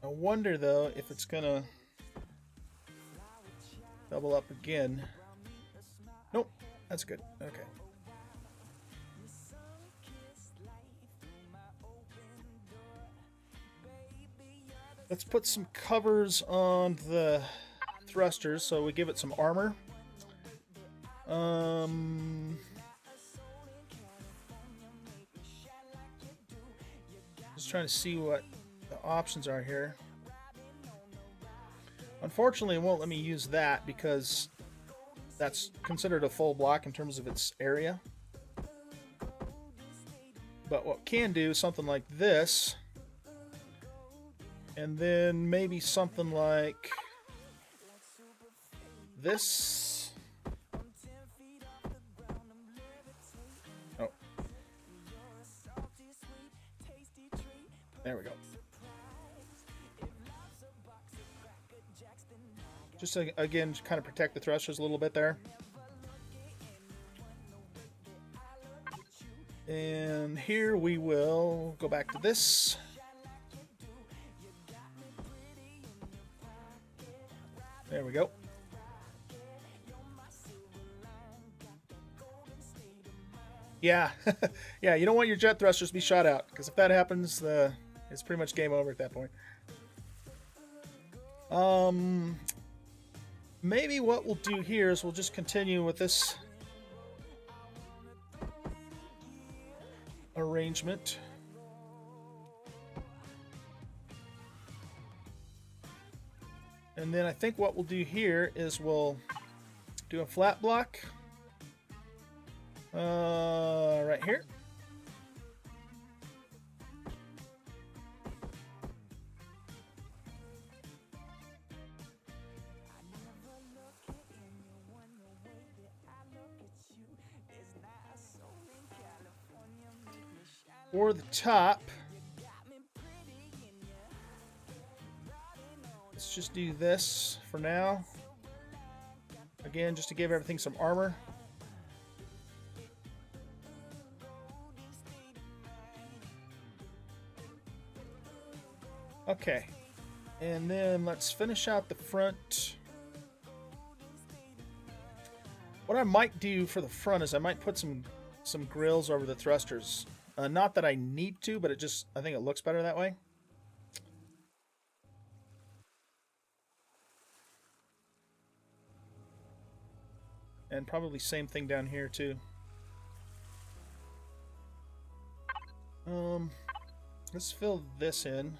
I wonder, though, if it's going to double up again. Nope, that's good. Okay. Let's put some covers on the thrusters so we give it some armor. Just trying to see what the options are here. Unfortunately, it won't let me use that because that's considered a full block in terms of its area. But what can do is something like this, and then maybe something like this. Oh. There we go. Just again, kind of protect the thrusters a little bit there. And here we will go back to this. There we go. Yeah, yeah, you don't want your jet thrusters to be shot out, because if that happens, it's pretty much game over at that point. Maybe what we'll do here is we'll just continue with this arrangement. And then I think what we'll do here is we'll do a flat block right here. For the top, let's just do this for now. Again, just to give everything some armor. Okay, and then let's finish out the front. What I might do for the front is I might put some grills over the thrusters. Not that I need to, but I think it looks better that way. And probably same thing down here too. Let's fill this in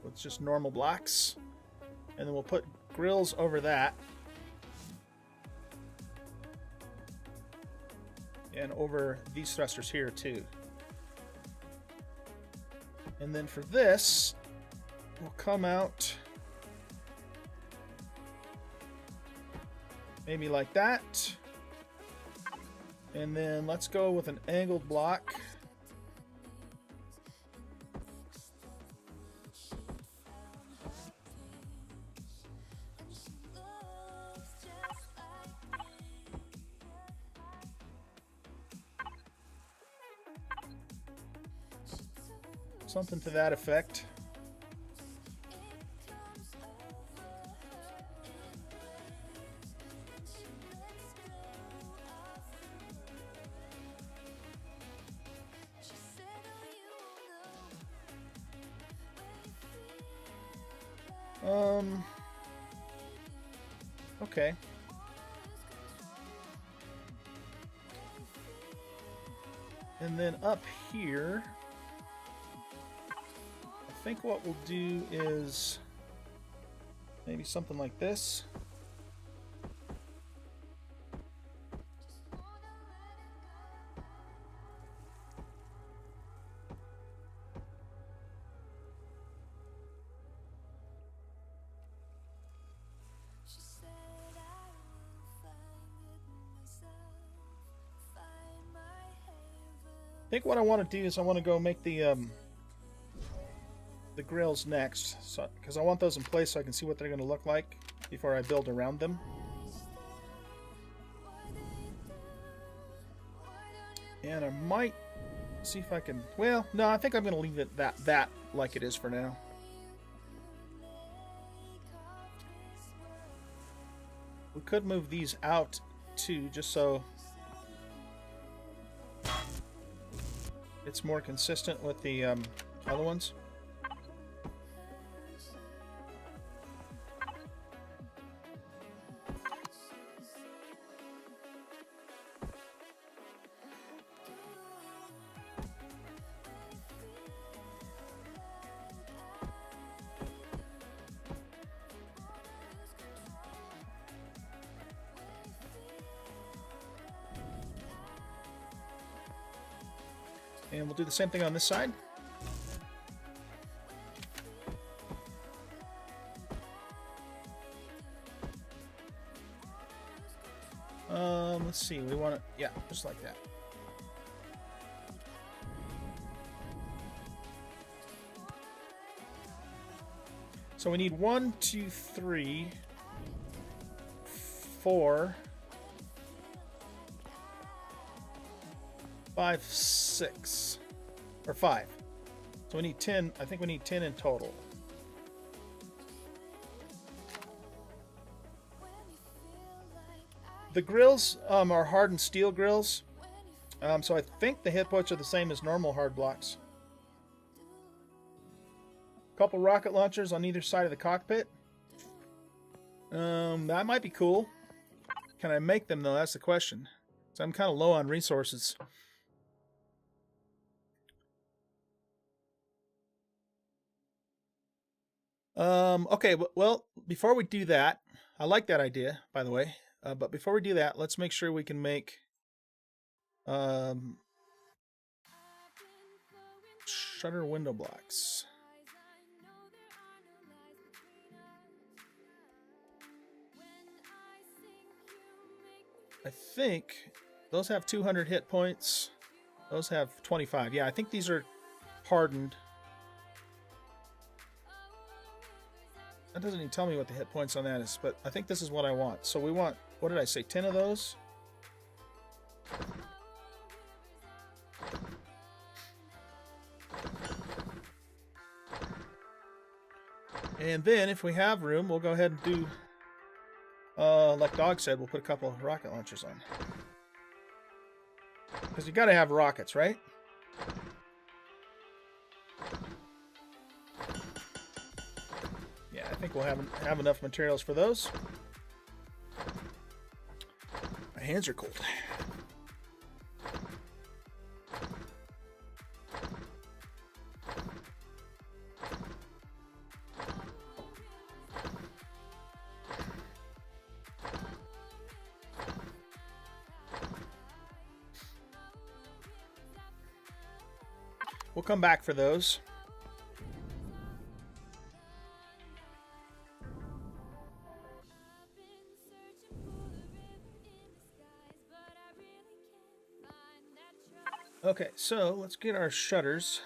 with just normal blocks, and then we'll put grills over that. And over these thrusters here too. And then for this, we'll come out maybe like that. And then let's go with an angled block. Something to that effect. Okay. And then up here, I think what we'll do is maybe something like this. I think what I want to do is I want to go make the grills next, so because I want those in place so I can see what they're going to look like before I build around them. And I might see if I can. Well, no, I think I'm going to leave it that like it is for now. We could move these out too, just so it's more consistent with the other ones. And we'll do the same thing on this side. Let's see, we want it, yeah, just like that. So we need 1, 2, 3, 4, 5, 6, or 5. So we need 10. I think we need 10 in total. The grills are hardened steel grills, so I think the hit points are the same as normal hard blocks. Couple rocket launchers on either side of the cockpit. That might be cool. Can I make them though? That's the question. So I'm kind of low on resources. Okay, well, before we do that, I like that idea, by the way. But before we do that, let's make sure we can make shutter window blocks. I think those have 200 hit points. Those have 25. Yeah, I think these are hardened. That doesn't even tell me what the hit points on that is, but I think this is what I want. So we want, what did I say, 10 of those? And then, if we have room, we'll go ahead and do, like Dog said, we'll put a couple of rocket launchers on. Because you gotta have rockets, right? Yeah, I think we'll have enough materials for those. My hands are cold. We'll come back for those. Okay, so let's get our shutters.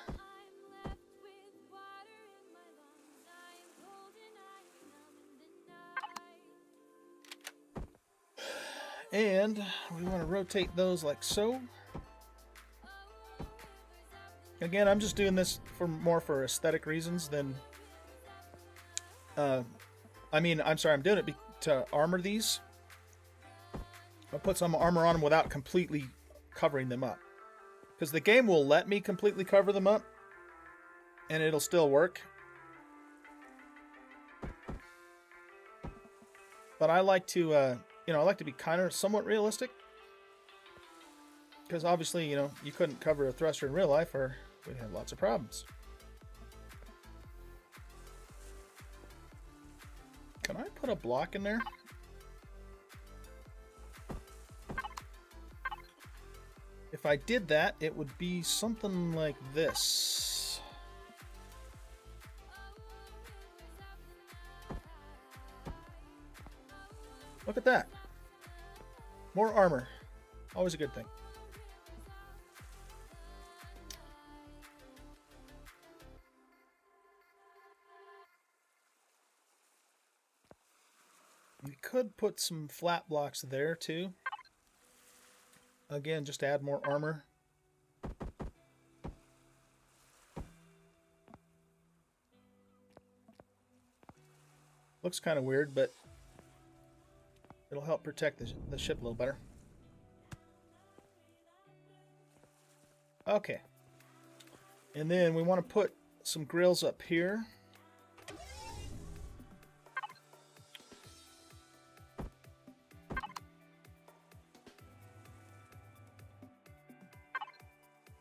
And we want to rotate those like so. Again, I'm just doing this more for aesthetic reasons than... I'm doing it to armor these. I'll put some armor on them without completely covering them up. Because the game will let me completely cover them up, and it'll still work. But I like to, I like to be kind of somewhat realistic. Because obviously, you couldn't cover a thruster in real life, or we'd have lots of problems. Can I put a block in there? If I did that, it would be something like this. Look at that. More armor. Always a good thing. We could put some flat blocks there too. Again, just to add more armor. Looks kind of weird, but it'll help protect the ship a little better. Okay. And then we want to put some grills up here.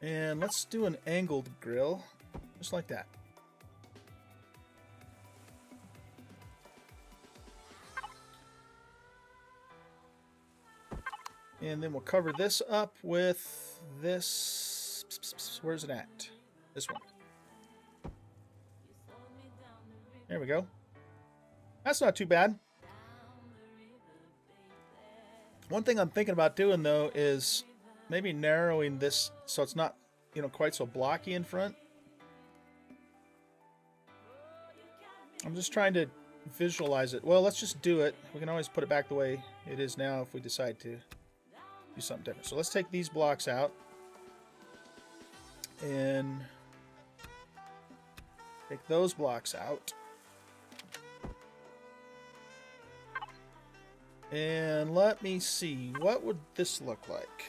And let's do an angled grill, just like that. And then we'll cover this up with this. Where's it at? This one. There we go. That's not too bad. One thing I'm thinking about doing, though, is maybe narrowing this so it's not, quite so blocky in front. I'm just trying to visualize it. Well, let's just do it. We can always put it back the way it is now if we decide to do something different. So let's take these blocks out and take those blocks out. And let me see, what would this look like?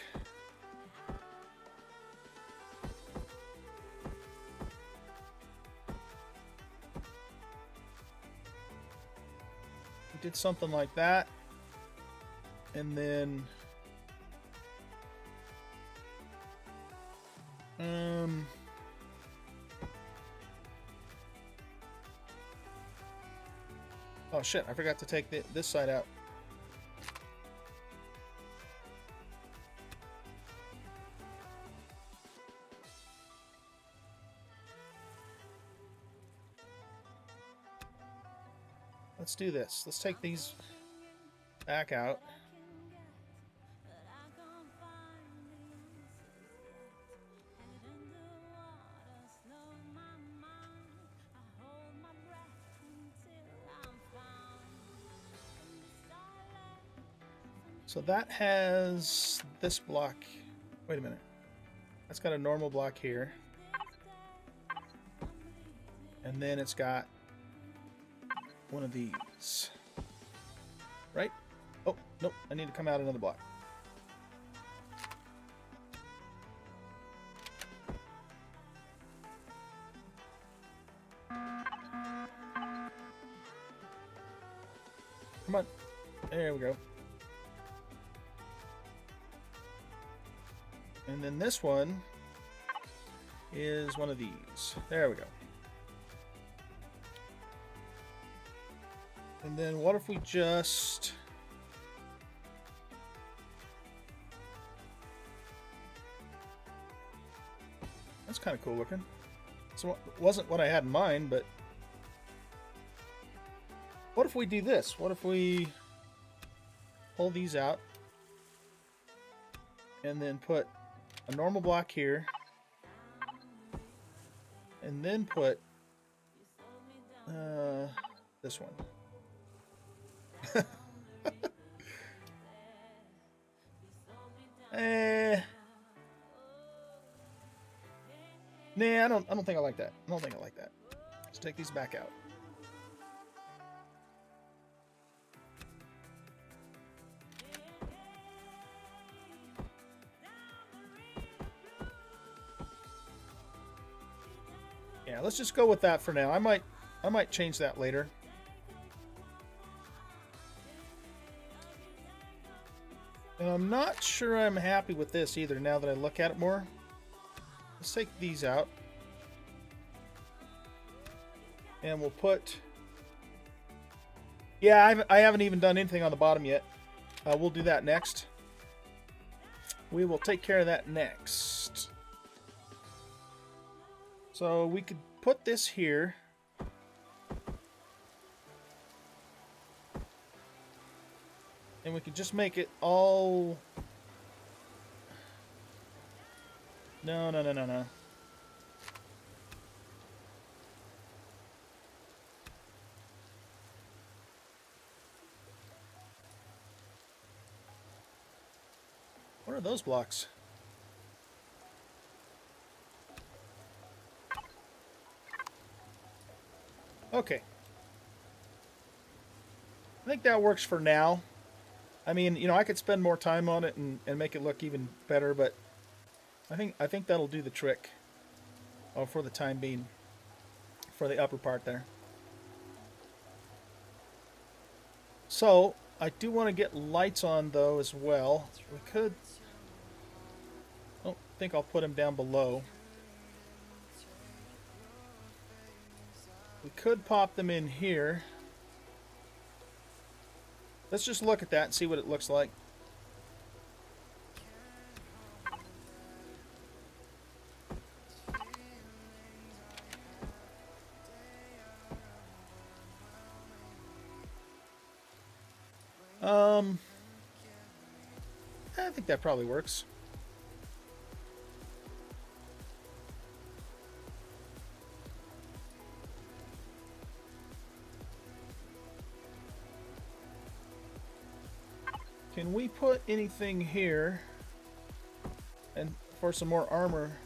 We did something like that. And then Oh shit, I forgot to take this side out. Let's do this. Let's take these back out. So that has this block. Wait a minute. That's got a normal block here. And then it's got one of these. Right? Oh, nope. I need to come out another block. Come on. There we go. And then this one is one of these. There we go. And then what if we just... That's kind of cool looking. So it wasn't what I had in mind, but... What if we do this? What if we pull these out and then put a normal block here and then put this one. Nah, I don't think I like that. I don't think I like that. Let's take these back out. Yeah, let's just go with that for now. I might change that later. And I'm not sure I'm happy with this either now that I look at it more. Let's take these out. And we'll put... Yeah, I haven't even done anything on the bottom yet. We'll do that next. We will take care of that next. So we could put this here. And we could just make it all... No. What are those blocks? Okay. I think that works for now. I mean, you know, I could spend more time on it and make it look even better, but I think that'll do the trick for the time being, for the upper part there. So, I do want to get lights on, though, as well. We could... I don't think I'll put them down below. We could pop them in here. Let's just look at that and see what it looks like. I think that probably works. Can we put anything here and for some more armor?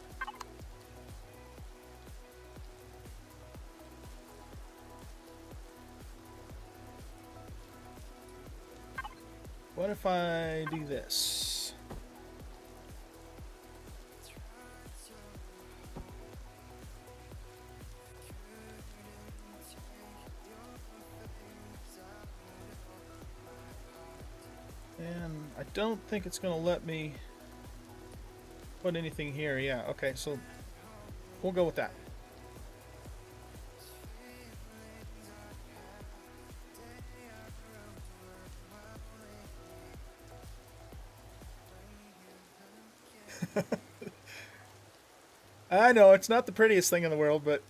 What if I do this? And I don't think it's going to let me put anything here. Yeah, okay, so we'll go with that. I know, it's not the prettiest thing in the world, but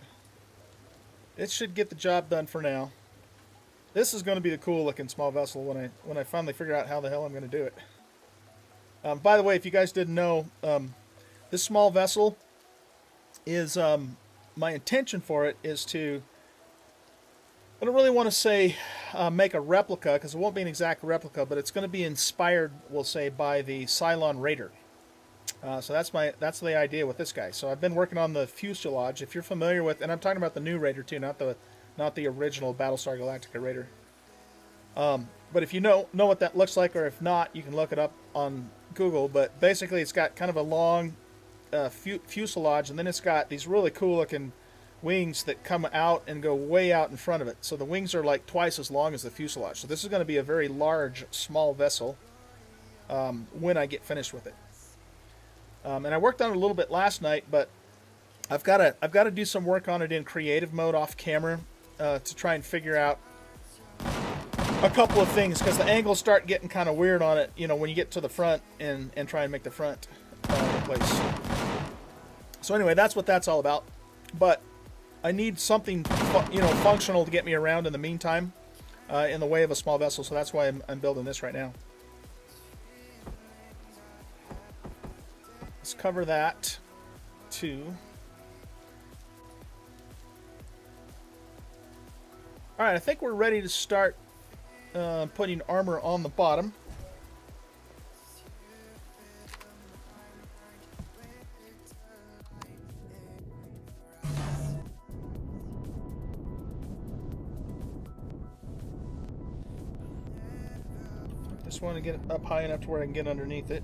it should get the job done for now. This is going to be the cool looking small vessel when I finally figure out how the hell I'm going to do it. By the way, if you guys didn't know, this small vessel is, my intention for it is to, I don't really want to say make a replica, because it won't be an exact replica, but it's going to be inspired, we'll say, by the Cylon Raider. So that's the idea with this guy. So I've been working on the fuselage. If you're familiar with, and I'm talking about the new Raider too, not the original Battlestar Galactica Raider. But if you know what that looks like, or if not, you can look it up on Google. But basically, it's got kind of a long fuselage, and then it's got these really cool looking wings that come out and go way out in front of it. So the wings are like twice as long as the fuselage. So this is going to be a very large, small vessel when I get finished with it. And I worked on it a little bit last night, but I've got to do some work on it in creative mode off camera to try and figure out a couple of things, because the angles start getting kind of weird on it, you know, when you get to the front and try and make the front in place. So anyway, that's what that's all about. But I need something, functional to get me around in the meantime, in the way of a small vessel. So that's why I'm building this right now. Let's cover that too. All right, I think we're ready to start putting armor on the bottom. Just want to get it up high enough to where I can get underneath it.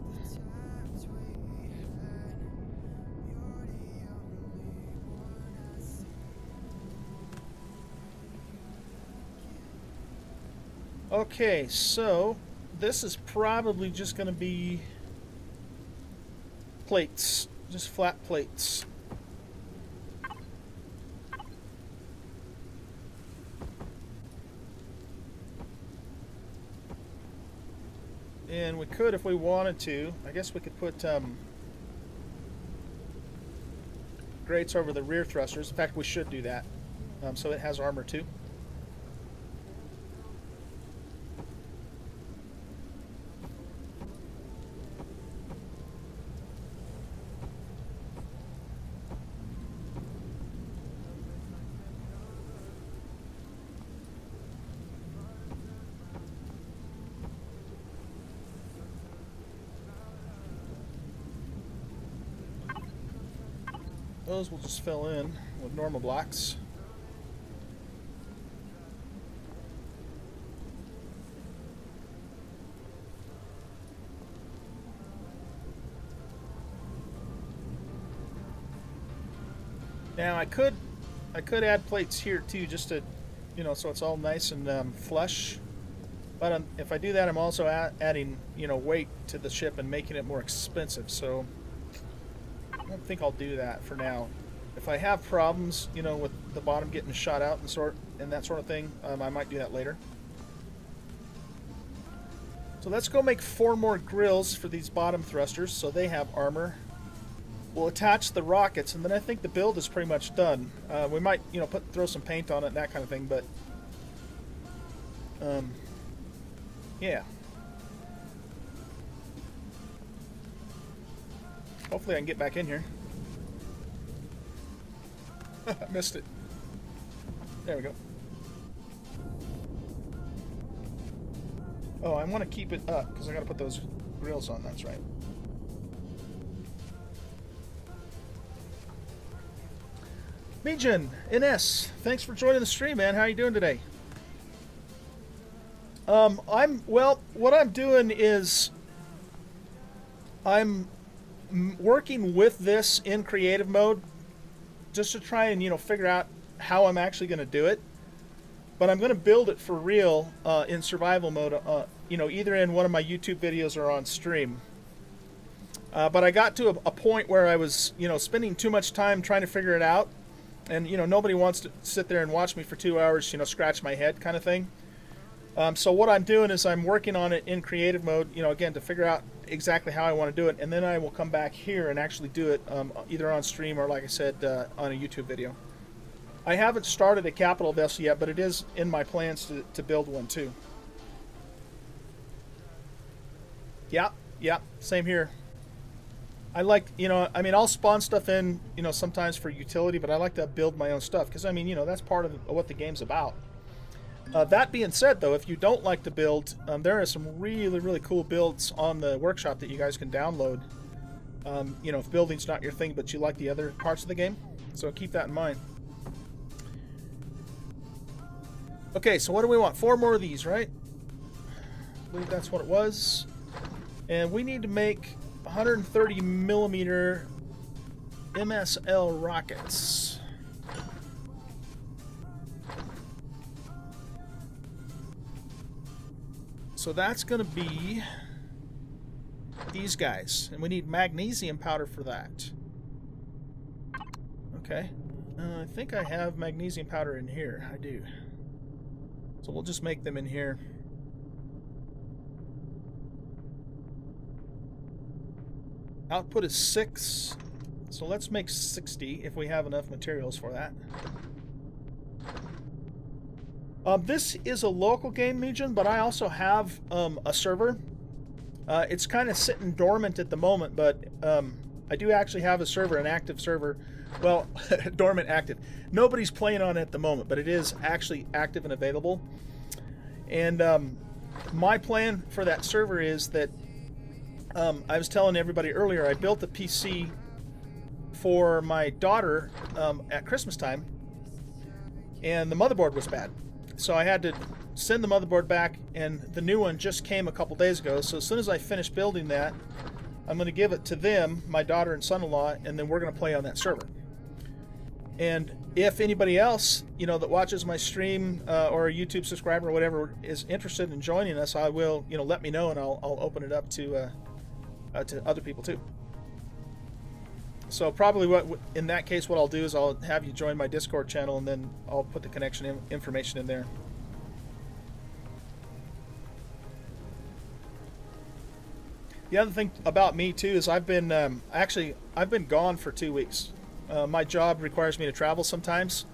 Okay, so this is probably just going to be plates, just flat plates. And we could, if we wanted to, I guess we could put grates over the rear thrusters. In fact, we should do that, so it has armor too. Those will just fill in with normal blocks. Now I could add plates here too, just to, so it's all nice and flush. But if I do that, I'm also adding, weight to the ship and making it more expensive. So I don't think I'll do that for now. If I have problems, with the bottom getting shot out and that sort of thing, I might do that later. So let's go make 4 more grills for these bottom thrusters, so they have armor. We'll attach the rockets, and then I think the build is pretty much done. We might, throw some paint on it and that kind of thing, but yeah. Hopefully I can get back in here. I missed it. There we go. Oh, I want to keep it up because I got to put those grills on. That's right. Mijin, NS, thanks for joining the stream, man. How are you doing today? What I'm doing is I'm working with this in creative mode just to try and figure out how I'm actually going to do it, but I'm going to build it for real in survival mode, either in one of my YouTube videos or on stream. But I got to a point where I was spending too much time trying to figure it out, and nobody wants to sit there and watch me for 2 hours scratch my head kind of thing. So what I'm doing is I'm working on it in creative mode, you know, again, to figure out exactly how I want to do it, and then I will come back here and actually do it either on stream or, like I said, on a YouTube video. I haven't started a capital vessel yet, but it is in my plans to build one too. Yeah, same here. I like, you know, I mean, I'll spawn stuff in, you know, sometimes for utility, but I like to build my own stuff because, I mean, you know, that's part of what the game's about. That being said, though, if you don't like to build, there are some really, really cool builds on the workshop that you guys can download. You know, if building's not your thing, but you like the other parts of the game, so keep that in mind. Okay, so what do we want? 4 more of these, right? I believe that's what it was. And we need to make 130 millimeter MSL rockets. So that's going to be these guys, and we need magnesium powder for that. Okay, I think I have magnesium powder in here. I do. So we'll just make them in here. Output is 6, so let's make 60 if we have enough materials for that. This is a local game, Legion, but I also have a server. It's kind of sitting dormant at the moment, but I do actually have a server, an active server. Well, dormant active. Nobody's playing on it at the moment, but it is actually active and available. And my plan for that server is that I was telling everybody earlier, I built a PC for my daughter at Christmas time, and the motherboard was bad. So I had to send the motherboard back, and the new one just came a couple days ago. So as soon as I finish building that, I'm going to give it to them, my daughter and son-in-law, and then we're going to play on that server. And if anybody else, you know, that watches my stream or a YouTube subscriber or whatever is interested in joining us, I will, you know, let me know, and I'll open it up to other people too. So probably in that case, what I'll do is I'll have you join my Discord channel, and then I'll put the connection information in there. The other thing about me too is I've been gone for 2 weeks. My job requires me to travel sometimes,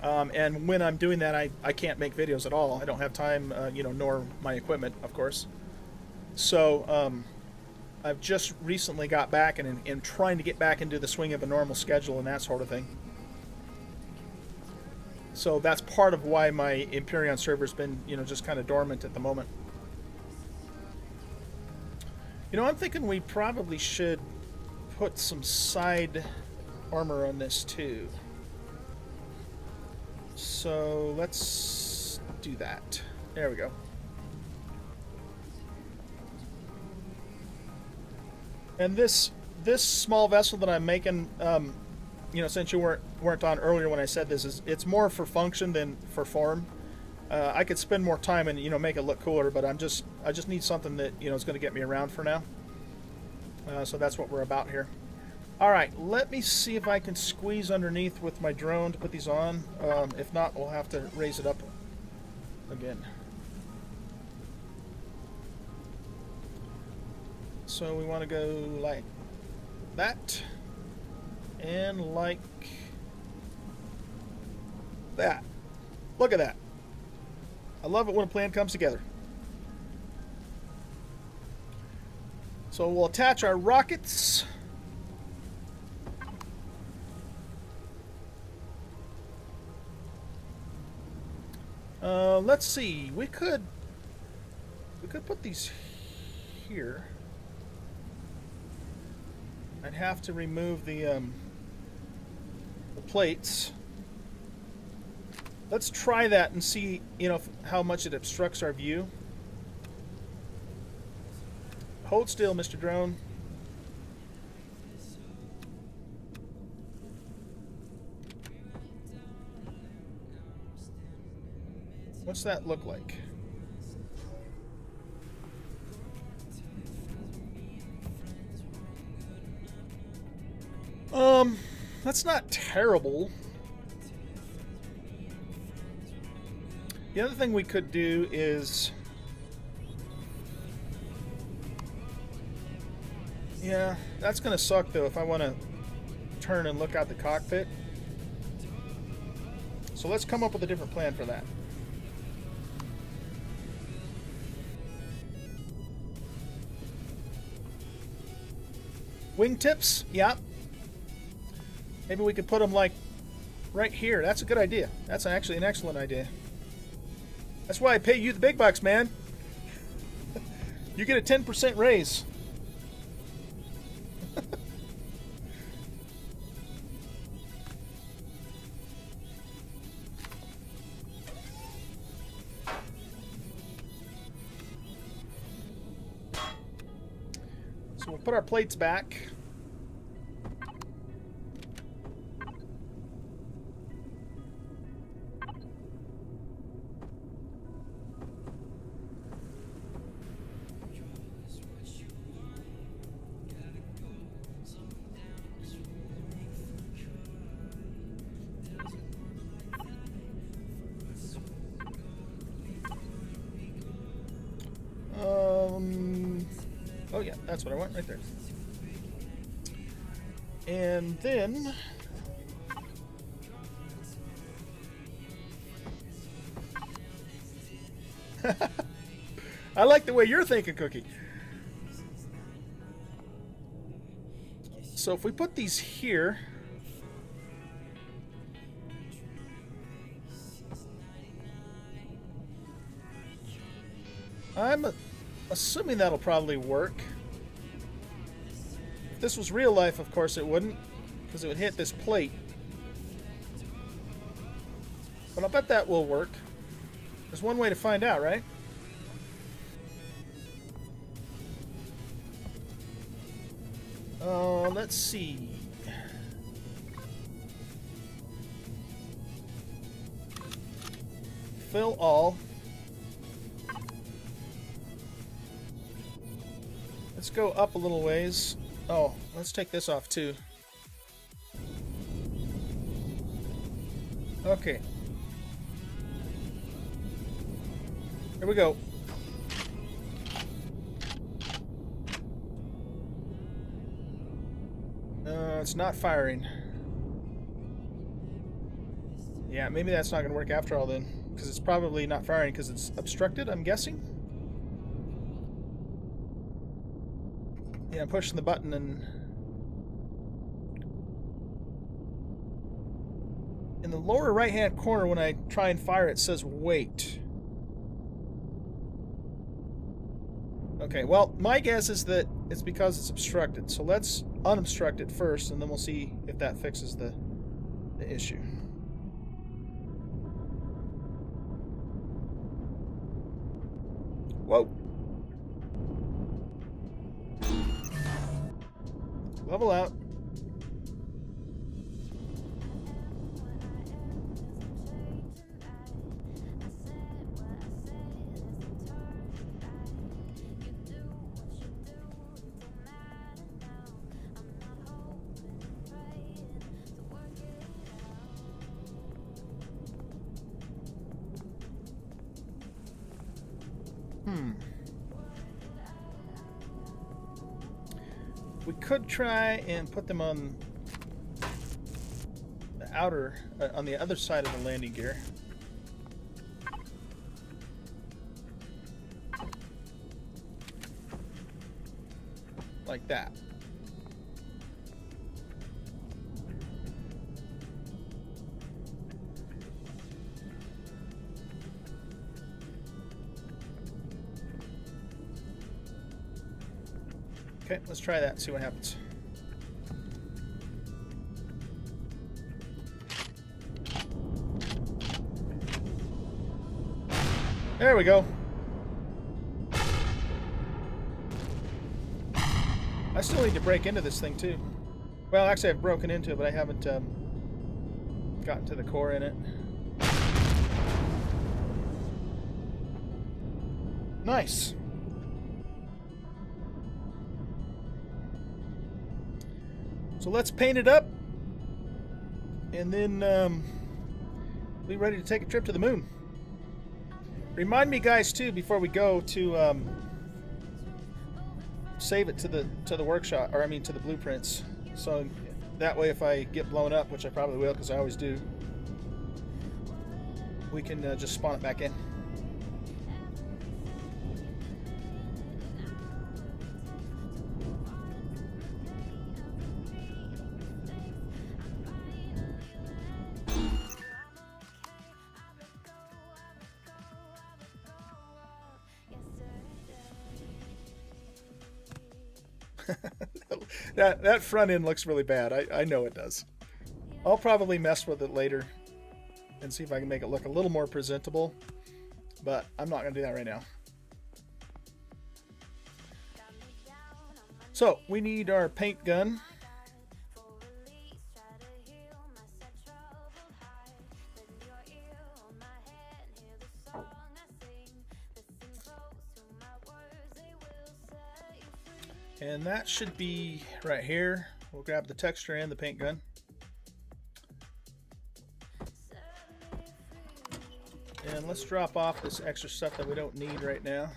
and when I'm doing that, I can't make videos at all. I don't have time, you know, nor my equipment, of course. So I've just recently got back and am trying to get back into the swing of a normal schedule and that sort of thing. So that's part of why my Empyrion server's been, you know, just kind of dormant at the moment. You know, I'm thinking we probably should put some side armor on this too. So let's do that. There we go. And this small vessel that I'm making, you know, since you weren't on earlier when I said this, it's more for function than for form. I could spend more time and, you know, make it look cooler, but I just need something that, you know, is going to get me around for now. So that's what we're about here. All right, let me see if I can squeeze underneath with my drone to put these on. If not, we'll have to raise it up again. So we want to go like that and like that. Look at that. I love it when a plan comes together. So we'll attach our rockets. Let's see. We could put these here. I'd have to remove the plates. Let's try that and see, you know, how much it obstructs our view. Hold still, Mr. Drone. What's that look like? That's not terrible. The other thing we could do is... Yeah, that's going to suck, though, if I want to turn and look out the cockpit. So let's come up with a different plan for that. Wingtips? Yeah. Maybe we could put them, like, right here. That's a good idea. That's actually an excellent idea. That's why I pay you the big bucks, man. You get a 10% raise. So we'll put our plates back. Oh yeah, that's what I want right there. And then I like the way you're thinking, Cookie. So if we put these here, I'm assuming that'll probably work. If this was real life, of course it wouldn't, because it would hit this plate. But I'll bet that will work. There's one way to find out, right? Let's see. Fill all. Let's go up a little ways. Oh, let's take this off too. Okay. Here we go. It's not firing. Yeah, maybe that's not going to work after all then. Because it's probably not firing because it's obstructed, I'm guessing. Yeah, I'm pushing the button and... in the lower right-hand corner when I try and fire it says wait. Okay, well, my guess is that it's because it's obstructed. So let's unobstruct it first, and then we'll see if that fixes the issue. Whoa. Level out. We could try and put them on the outer, on the other side of the landing gear. Like that. Okay, let's try that and see what happens. There we go. I still need to break into this thing too. Well, actually I've broken into it, but I haven't gotten to the core in it. Nice. So let's paint it up, and then be ready to take a trip to the moon. Remind me, guys, too, before we go to save it to the workshop, or I mean to the blueprints. So that way, if I get blown up, which I probably will, because I always do, we can just spawn it back in. that front end looks really bad. I know it does. I'll probably mess with it later and see if I can make it look a little more presentable, but I'm not going to do that right now. So we need our paint gun. And that should be right here. We'll grab the texture and the paint gun. And let's drop off this extra stuff that we don't need right now.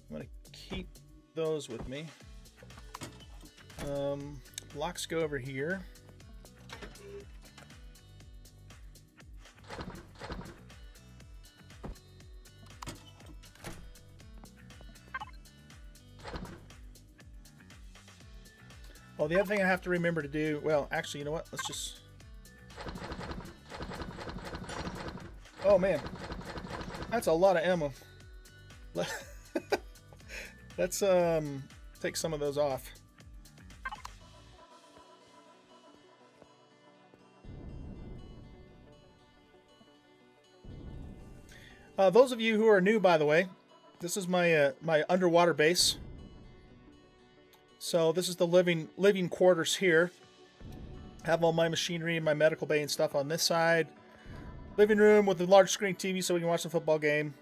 I'm going to keep those with me. Blocks go over here. Oh, the other thing I have to remember to do, well, actually, you know what? Let's just... Oh, man. That's a lot of ammo. Let's take some of those off. Those of you who are new, by the way, this is my my underwater base. So this is the living quarters here. Have all my machinery and my medical bay and stuff on this side. Living room with a large screen TV so we can watch the football game.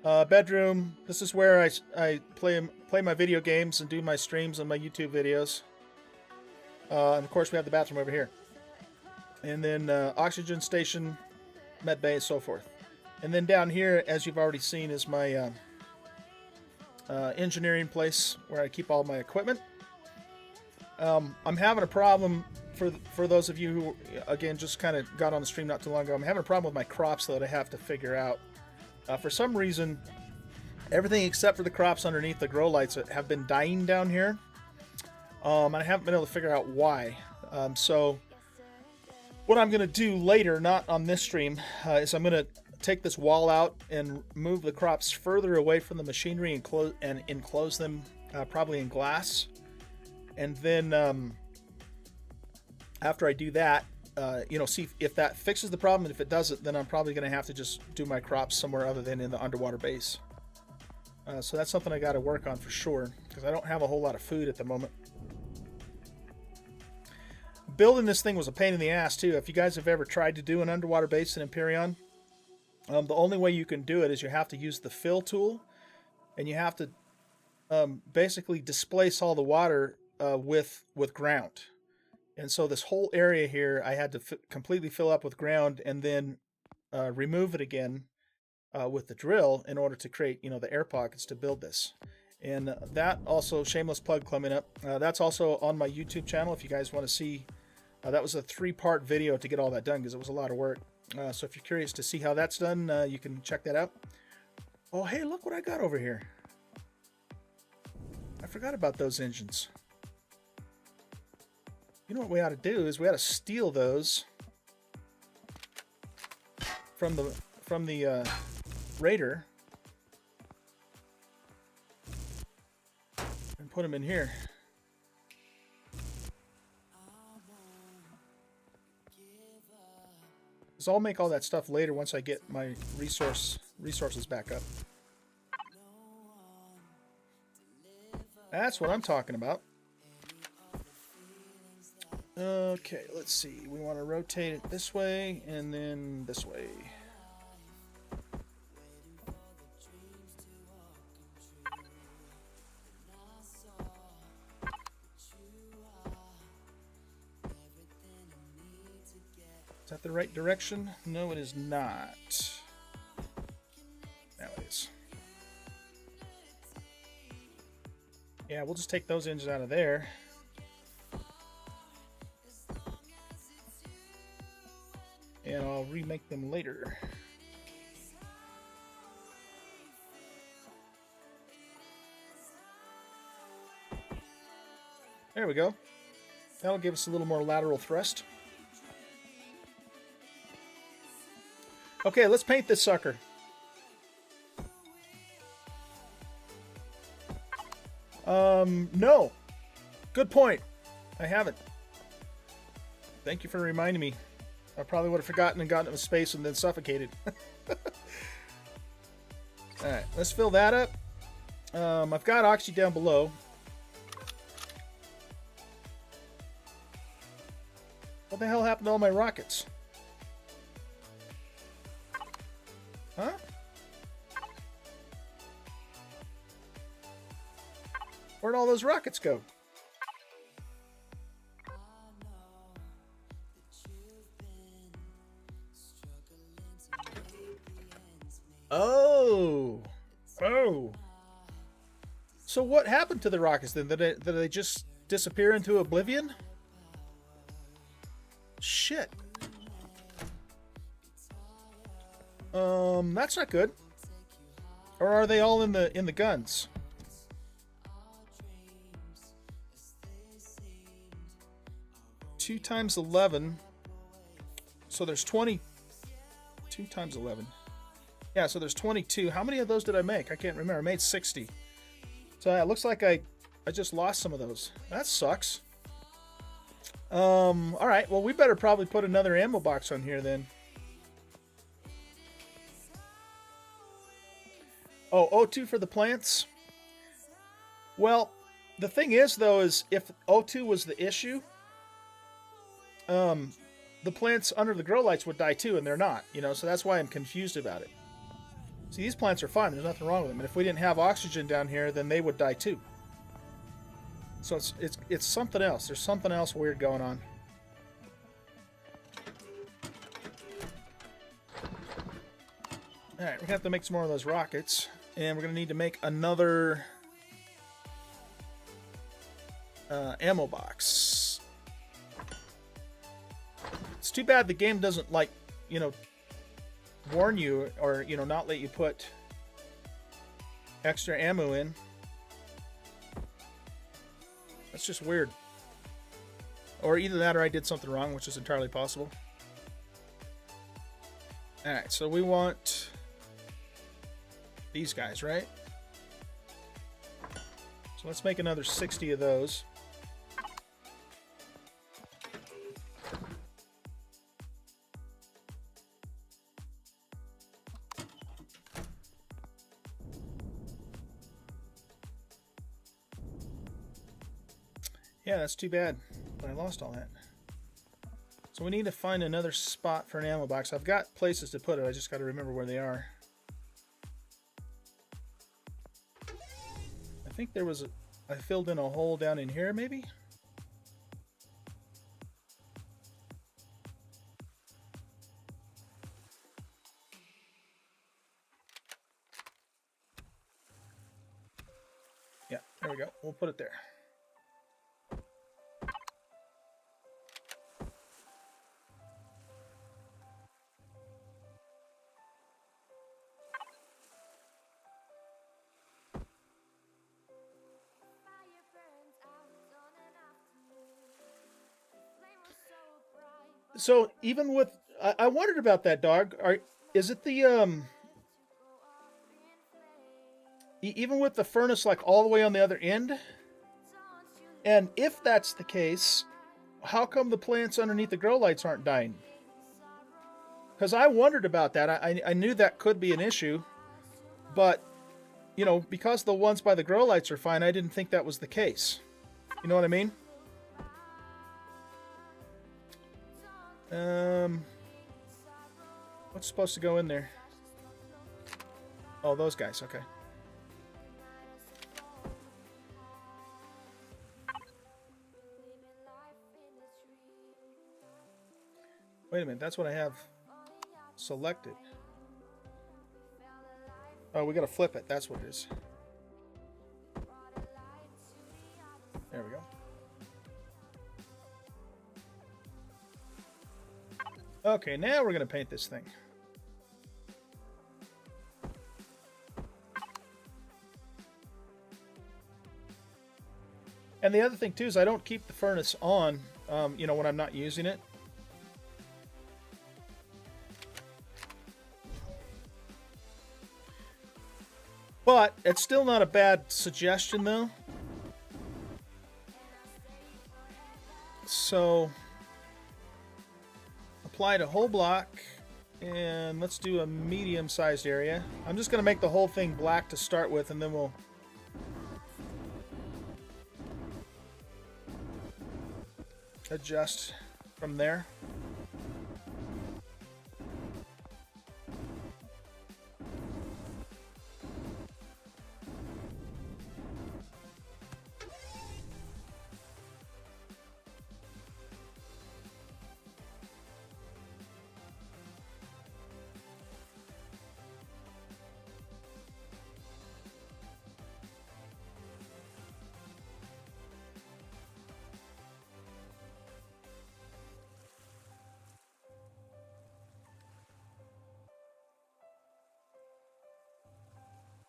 Bedroom. This is where I play my video games and do my streams and my YouTube videos. And of course we have the bathroom over here. And then oxygen station, med bay, and so forth. And then down here, as you've already seen, is my engineering place where I keep all my equipment. I'm having a problem for those of you who, again, just kind of got on the stream not too long ago. I'm having a problem with my crops that I have to figure out. For some reason, everything except for the crops underneath the grow lights have been dying down here. And I haven't been able to figure out why. So what I'm going to do later, not on this stream, is I'm going to take this wall out and move the crops further away from the machinery and enclose them probably in glass. And then after I do that, see if that fixes the problem. And if it doesn't, then I'm probably going to have to just do my crops somewhere other than in the underwater base. So that's something I got to work on for sure, because I don't have a whole lot of food at the moment. Building this thing was a pain in the ass too. If you guys have ever tried to do an underwater base in Empyrion, the only way you can do it is you have to use the fill tool, and you have to basically displace all the water with ground. And so this whole area here, I had to completely fill up with ground and then remove it again with the drill in order to create, the air pockets to build this. And that also, shameless plug coming up, that's also on my YouTube channel if you guys want to see. That was a 3-part video to get all that done because it was a lot of work. So if you're curious to see how that's done, you can check that out. Oh, hey, look what I got over here. I forgot about those engines. You know what we ought to do is we ought to steal those from the raider and put them in here. So I'll make all that stuff later once I get my resources back up. That's what I'm talking about. Okay, let's see. We want to rotate it this way and then this way. Is that the right direction? No, it is not. Yeah, we'll just take those engines out of there. And I'll remake them later. There we go. That'll give us a little more lateral thrust. Okay, let's paint this sucker. No. Good point. I haven't. Thank you for reminding me. I probably would have forgotten and gotten into space and then suffocated. Alright, let's fill that up. I've got oxy down below. What the hell happened to all my rockets? Huh? Where'd all those rockets go? Oh. Oh. So what happened to the rockets then? Did they just disappear into oblivion? Shit. That's not good. Or are they all in the guns? Two times 11. So there's 20. 2 times 11. Yeah, so there's 22. How many of those did I make? I can't remember. I made 60. So it looks like I just lost some of those. That sucks. Alright, well we better probably put another ammo box on here then. Oh, O2 for the plants? Well, the thing is though is if O2 was the issue, the plants under the grow lights would die too, and they're not, you know, so that's why I'm confused about it. See, these plants are fine, there's nothing wrong with them, and if we didn't have oxygen down here, then they would die too. So it's something else. There's something else weird going on. Alright, we're gonna have to make some more of those rockets, and we're gonna need to make another ammo box. It's too bad the game doesn't, like, you know, warn you or, you know, not let you put extra ammo in. That's just weird. Or either that or I did something wrong, which is entirely possible. Alright, so we want these guys, right? So let's make another 60 of those. Yeah, that's too bad, but I lost all that. So we need to find another spot for an ammo box. I've got places to put it, I just got to remember where they are. I think there was I filled in a hole down in here, maybe? Yeah, there we go. We'll put it there. So even with, I wondered about that, dog. Is it the even with the furnace like all the way on the other end? And if that's the case, how come the plants underneath the grow lights aren't dying? Because I wondered about that. I knew that could be an issue, but you know, because the ones by the grow lights are fine, I didn't think that was the case. You know what I mean? What's supposed to go in there? Oh, those guys, okay. Wait a minute, that's what I have selected. Oh, we gotta flip it, that's what it is. There we go. Okay, now we're going to paint this thing. And the other thing, too, is I don't keep the furnace on, you know, when I'm not using it. But it's still not a bad suggestion, though. So, apply to whole block, and let's do a medium-sized area. I'm just going to make the whole thing black to start with, and then we'll adjust from there.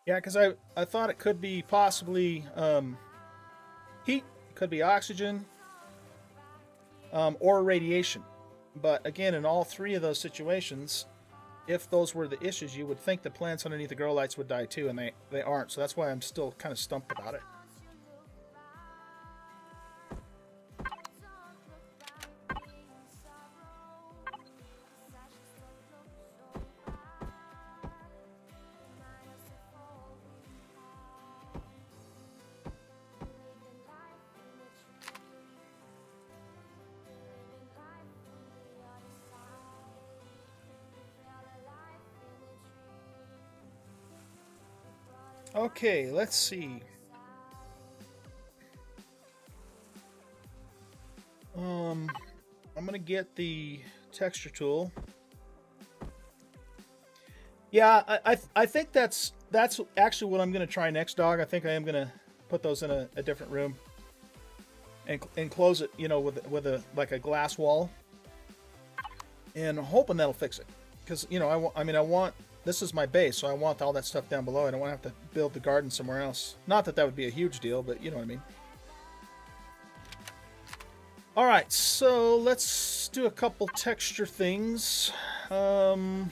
Yeah, because I thought it could be possibly heat, could be oxygen, or radiation. But again, in all three of those situations, if those were the issues, you would think the plants underneath the grow lights would die too, and they aren't. So that's why I'm still kind of stumped about it. Okay, let's see. I'm gonna get the texture tool. Yeah, I think that's actually what I'm gonna try next, dog. I think I am gonna put those in a different room and close it, you know, with a like a glass wall, and hoping that'll fix it. Because you know, I want. This is my base, so I want all that stuff down below. I don't want to have to build the garden somewhere else. Not that that would be a huge deal, but you know what I mean. Alright, so let's do a couple texture things. We'll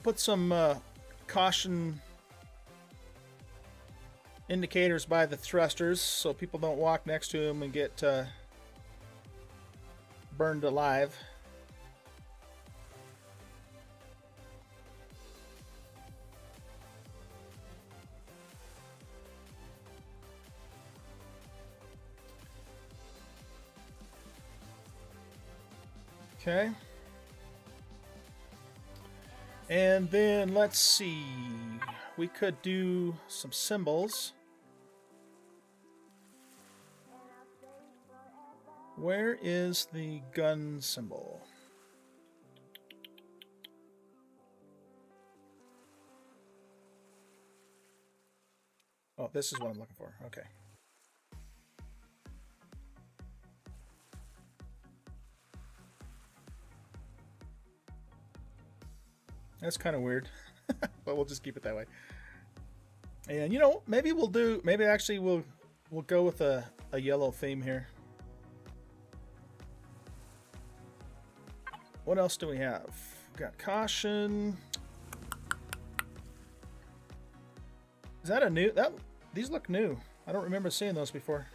put some caution indicators by the thrusters so people don't walk next to them and get burned alive. Okay. And then let's see. We could do some symbols. Where is the gun symbol? Oh, this is what I'm looking for. Okay. That's kind of weird, but we'll just keep it that way. And you know, maybe actually we'll go with a yellow theme here. What else do we have? We've got caution. Is that a new? These look new. I don't remember seeing those before.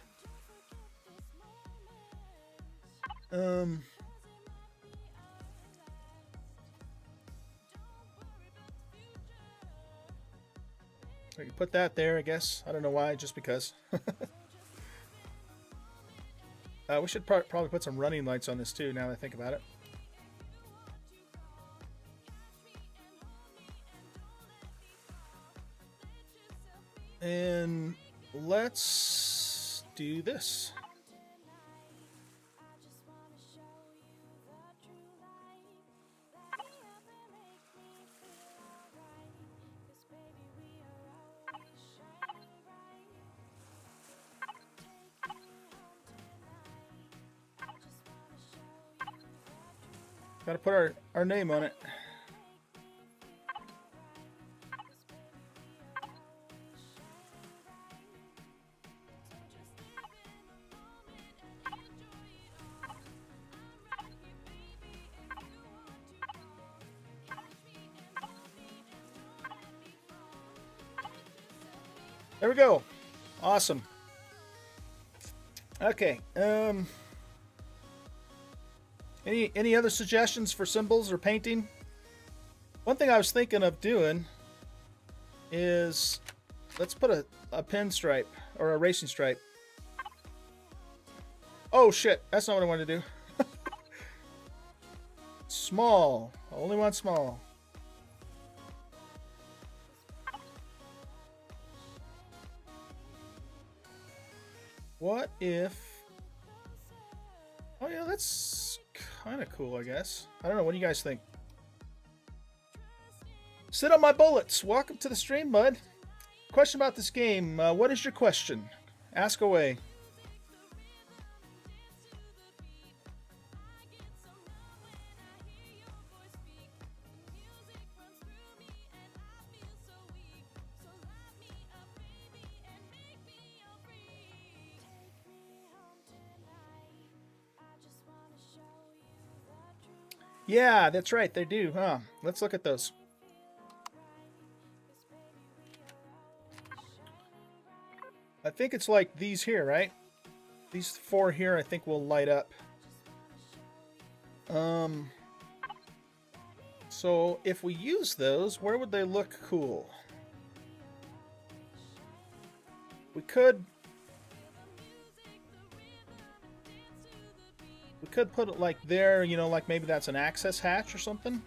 We can put that there, I guess. I don't know why, just because. We should probably put some running lights on this too, now that I think about it. And let's do this. Got to put our name on it. There we go. Awesome. Okay. Any other suggestions for symbols or painting? One thing I was thinking of doing is let's put a pinstripe or a racing stripe. Oh shit, that's not what I wanted to do. Small. I only want small. What if... Oh yeah, that's kind of cool, I guess. I don't know, what do you guys think? Sit on my bullets. Welcome to the stream, bud. Question about this game. What is your question? Ask away. Yeah, that's right, they do, huh? Let's look at those. I think it's like these here, right? These 4 here I think will light up. So if we use those, where would they look cool? We could put it like there, you know, like maybe that's an access hatch or something.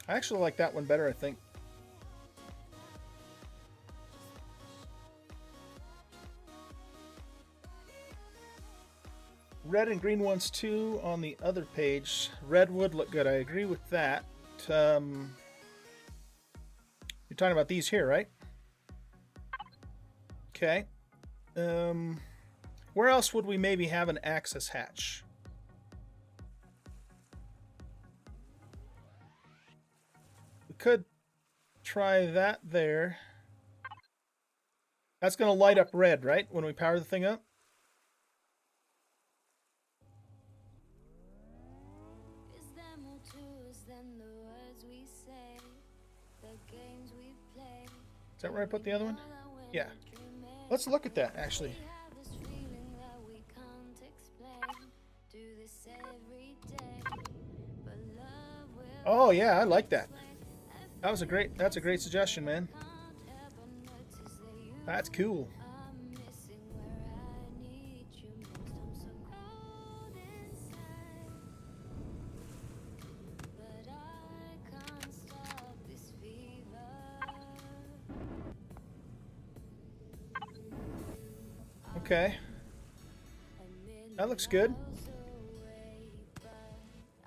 I actually like that one better, I think. Red and green ones too on the other page. Red would look good. I agree with that. You're talking about these here, right? Okay. Where else would we maybe have an access hatch? We could try that there. That's going to light up red, right? When we power the thing up? Is that where I put the other one? Yeah. Let's look at that, actually. Oh, yeah, I like that. That's a great suggestion, man. That's cool. Okay. That looks good.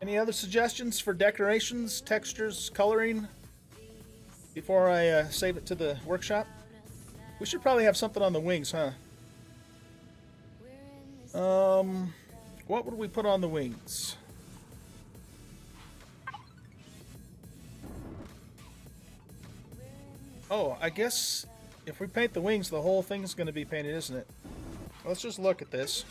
Any other suggestions for decorations, textures, coloring before I save it to the workshop? We should probably have something on the wings, huh? What would we put on the wings? Oh, I guess if we paint the wings, the whole thing's going to be painted, isn't it? Let's just look at this.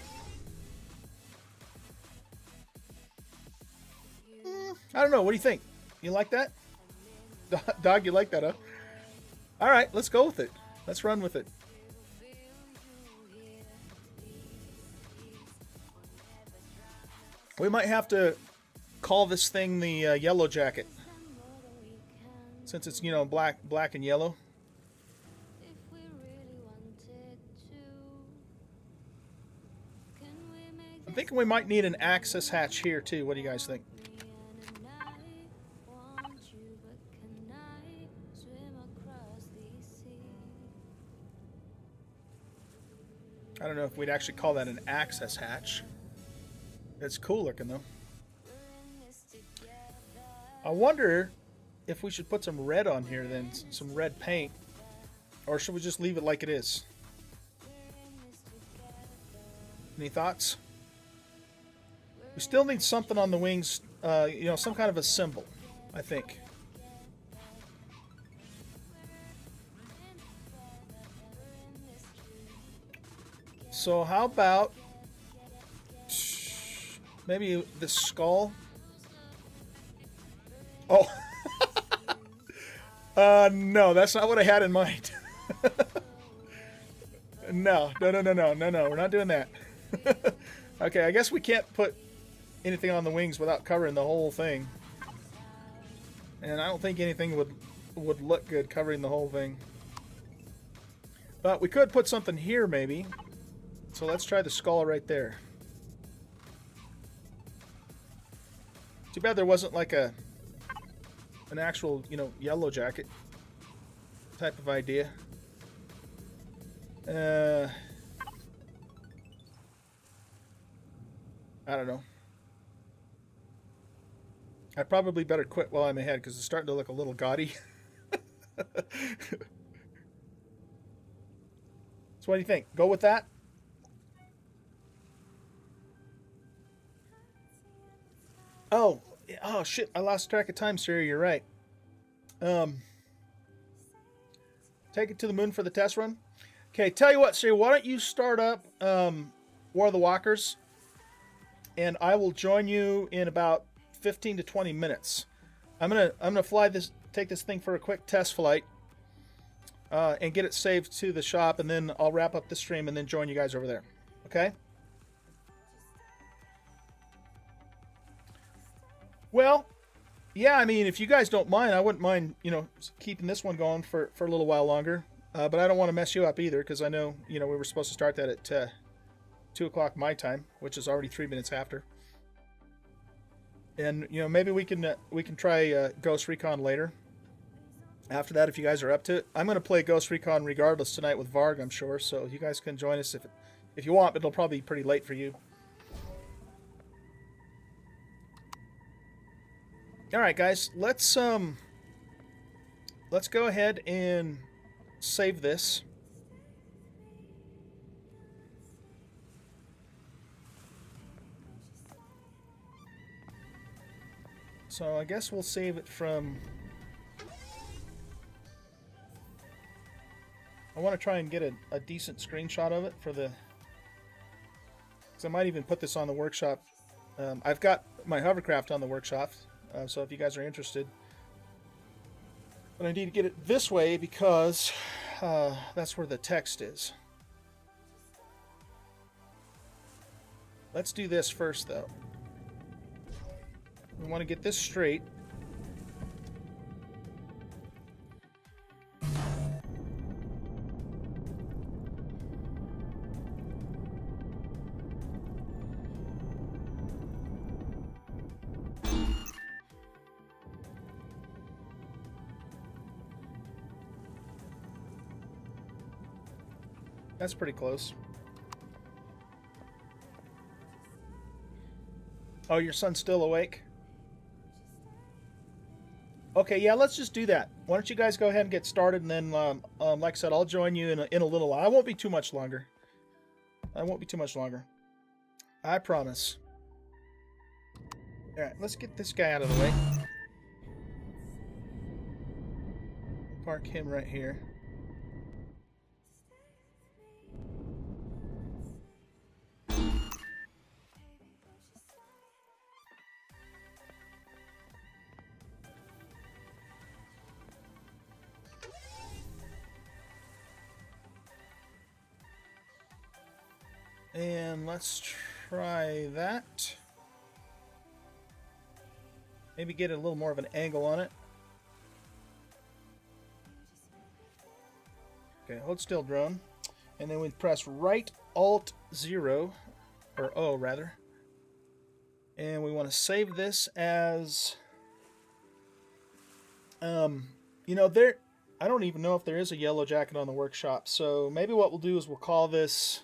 I don't know. What do you think? You like that? Dog, you like that, huh? Alright, let's go with it. Let's run with it. We might have to call this thing the Yellow Jacket. Since it's, you know, black and yellow. I'm thinking we might need an access hatch here too. What do you guys think? don't know if we'd actually call that an access hatch. It's cool looking though. I wonder if we should put some red on here then, some red paint, or should we just leave it like it is? Any thoughts? We still need something on the wings, you know, some kind of a symbol, I think. So how about maybe the skull? Oh, no, that's not what I had in mind. No, we're not doing that. Okay, I guess we can't put anything on the wings without covering the whole thing. And I don't think anything would look good covering the whole thing. But we could put something here maybe. So let's try the skull right there. Too bad there wasn't like an actual, you know, yellow jacket type of idea. I don't know. I probably better quit while I'm ahead because it's starting to look a little gaudy. So what do you think? Go with that? Oh shit, I lost track of time, Siri, you're right. Take it to the moon for the test run. Okay, tell you what, Siri, why don't you start up War of the Walkers, and I will join you in about 15 to 20 minutes. I'm gonna take this thing for a quick test flight, and get it saved to the shop, and then I'll wrap up the stream and then join you guys over there. Okay? Well, yeah, I mean, if you guys don't mind, I wouldn't mind, you know, keeping this one going for a little while longer. But I don't want to mess you up either, because I know, you know, we were supposed to start that at 2 o'clock my time, which is already 3 minutes after. And, you know, maybe we can try Ghost Recon later. After that, if you guys are up to it. I'm going to play Ghost Recon regardless tonight with Varg, I'm sure. So you guys can join us if you want, but it'll probably be pretty late for you. All right, guys, let's go ahead and save this. So I guess we'll save it from... I want to try and get a decent screenshot of it for the... Because I might even put this on the workshop. I've got my hovercraft on the workshop. So if you guys are interested, but I need to get it this way because that's where the text is. Let's do this first, though. We want to get this straight. That's pretty close. Oh, your son's still awake? Okay, yeah, let's just do that. Why don't you guys go ahead and get started, and then, like I said, I'll join you in a little while. I won't be too much longer. I promise. Alright, let's get this guy out of the way. Park him right here. And let's try that. Maybe get a little more of an angle on it. Okay, hold still, drone. And then we press right Alt 0, or O rather. And we want to save this as, you know, I don't even know if there is a yellow jacket on the workshop. So maybe what we'll do is we'll call this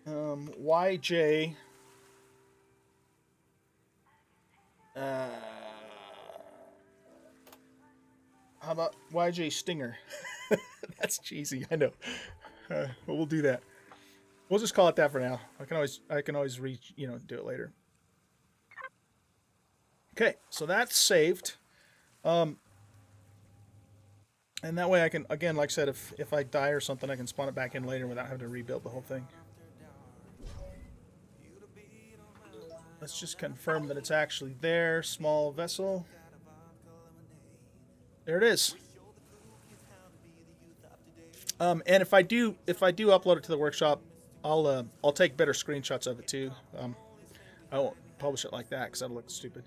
YJ. How about YJ Stinger? That's cheesy, I know. But we'll do that. We'll just call it that for now. I can always do it later. Okay, so that's saved. And that way I can, again, like I said, if I die or something, I can spawn it back in later without having to rebuild the whole thing. Let's just confirm that it's actually there. Small vessel. There it is. And if I do upload it to the workshop, I'll take better screenshots of it too. I won't publish it like that because that'll look stupid.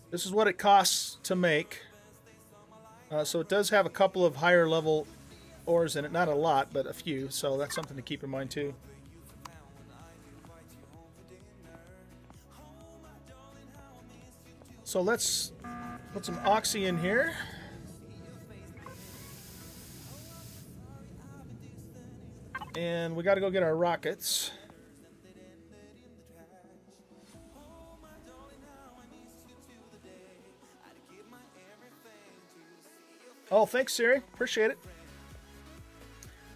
This is what it costs to make. So it does have a couple of higher level ores in it. Not a lot, but a few. So that's something to keep in mind too. So let's put some oxy in here. And we got to go get our rockets. Oh, thanks, Siri. Appreciate it.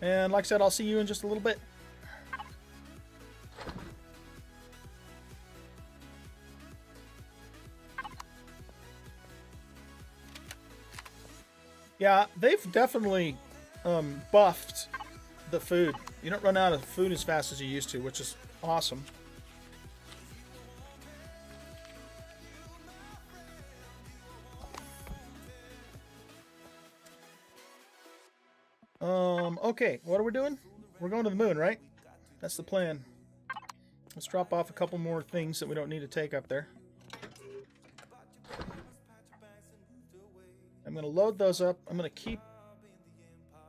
And like I said, I'll see you in just a little bit. Yeah, they've definitely buffed the food. You don't run out of food as fast as you used to, which is awesome. Okay, what are we doing? We're going to the moon, right? That's the plan. Let's drop off a couple more things that we don't need to take up there. I'm going to load those up. I'm going to keep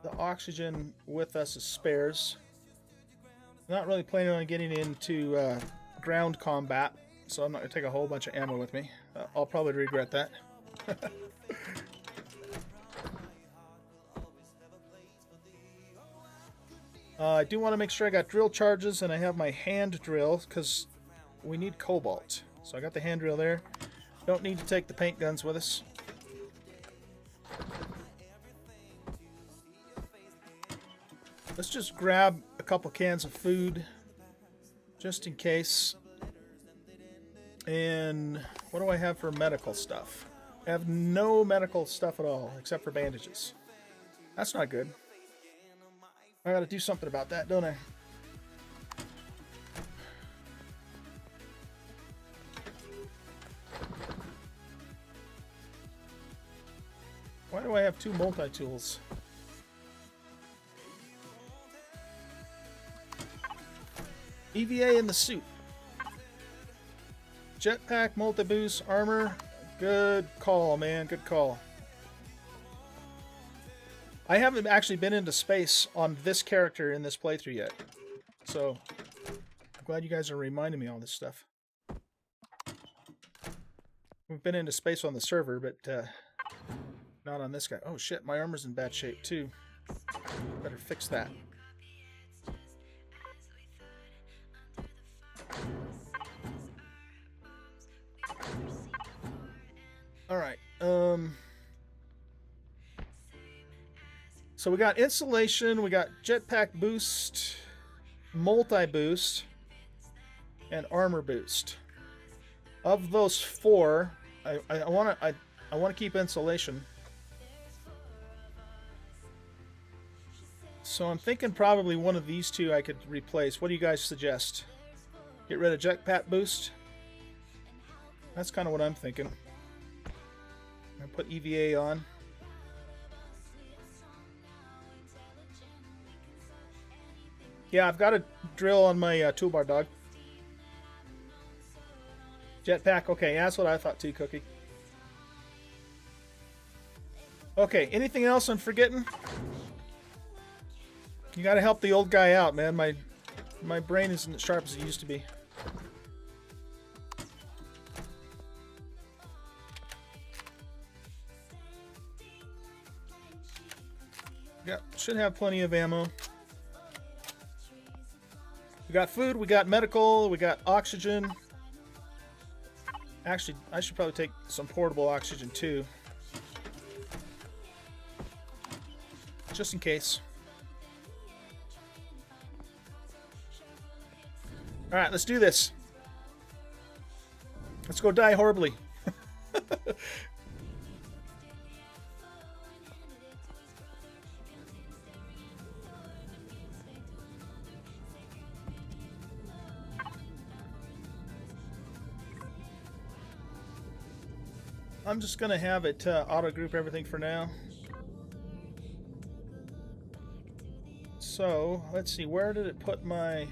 the oxygen with us as spares. I'm not really planning on getting into ground combat, so I'm not going to take a whole bunch of ammo with me. I'll probably regret that. I do want to make sure I got drill charges and I have my hand drill because we need cobalt. So I got the hand drill there. Don't need to take the paint guns with us. Let's just grab a couple cans of food just in case. And what do I have for medical stuff? I have no medical stuff at all except for bandages. That's not good. I gotta do something about that, don't I? Why do I have two multi-tools? EVA in the suit. Jetpack, multi-boost, armor. Good call, man. Good call. I haven't actually been into space on this character in this playthrough yet. So, I'm glad you guys are reminding me all this stuff. We've been into space on the server, but not on this guy. Oh shit, my armor's in bad shape too. Better fix that. Alright, so we got insulation, we got jetpack boost, multi-boost, and armor boost. Of those four, I want to keep insulation. So I'm thinking probably one of these two I could replace. What do you guys suggest? Get rid of jetpack boost? That's kind of what I'm thinking. I put EVA on. Yeah, I've got a drill on my toolbar, dog. Jetpack, okay, yeah, that's what I thought too, Cookie. Okay, anything else I'm forgetting? You gotta help the old guy out, man. My brain isn't as sharp as it used to be. Yeah, should have plenty of ammo. We got food, we got medical, we got oxygen. Actually, I should probably take some portable oxygen too. Just in case. Alright, let's do this. Let's go die horribly. I'm just going to have it auto-group everything for now. So, let's see, where did it put my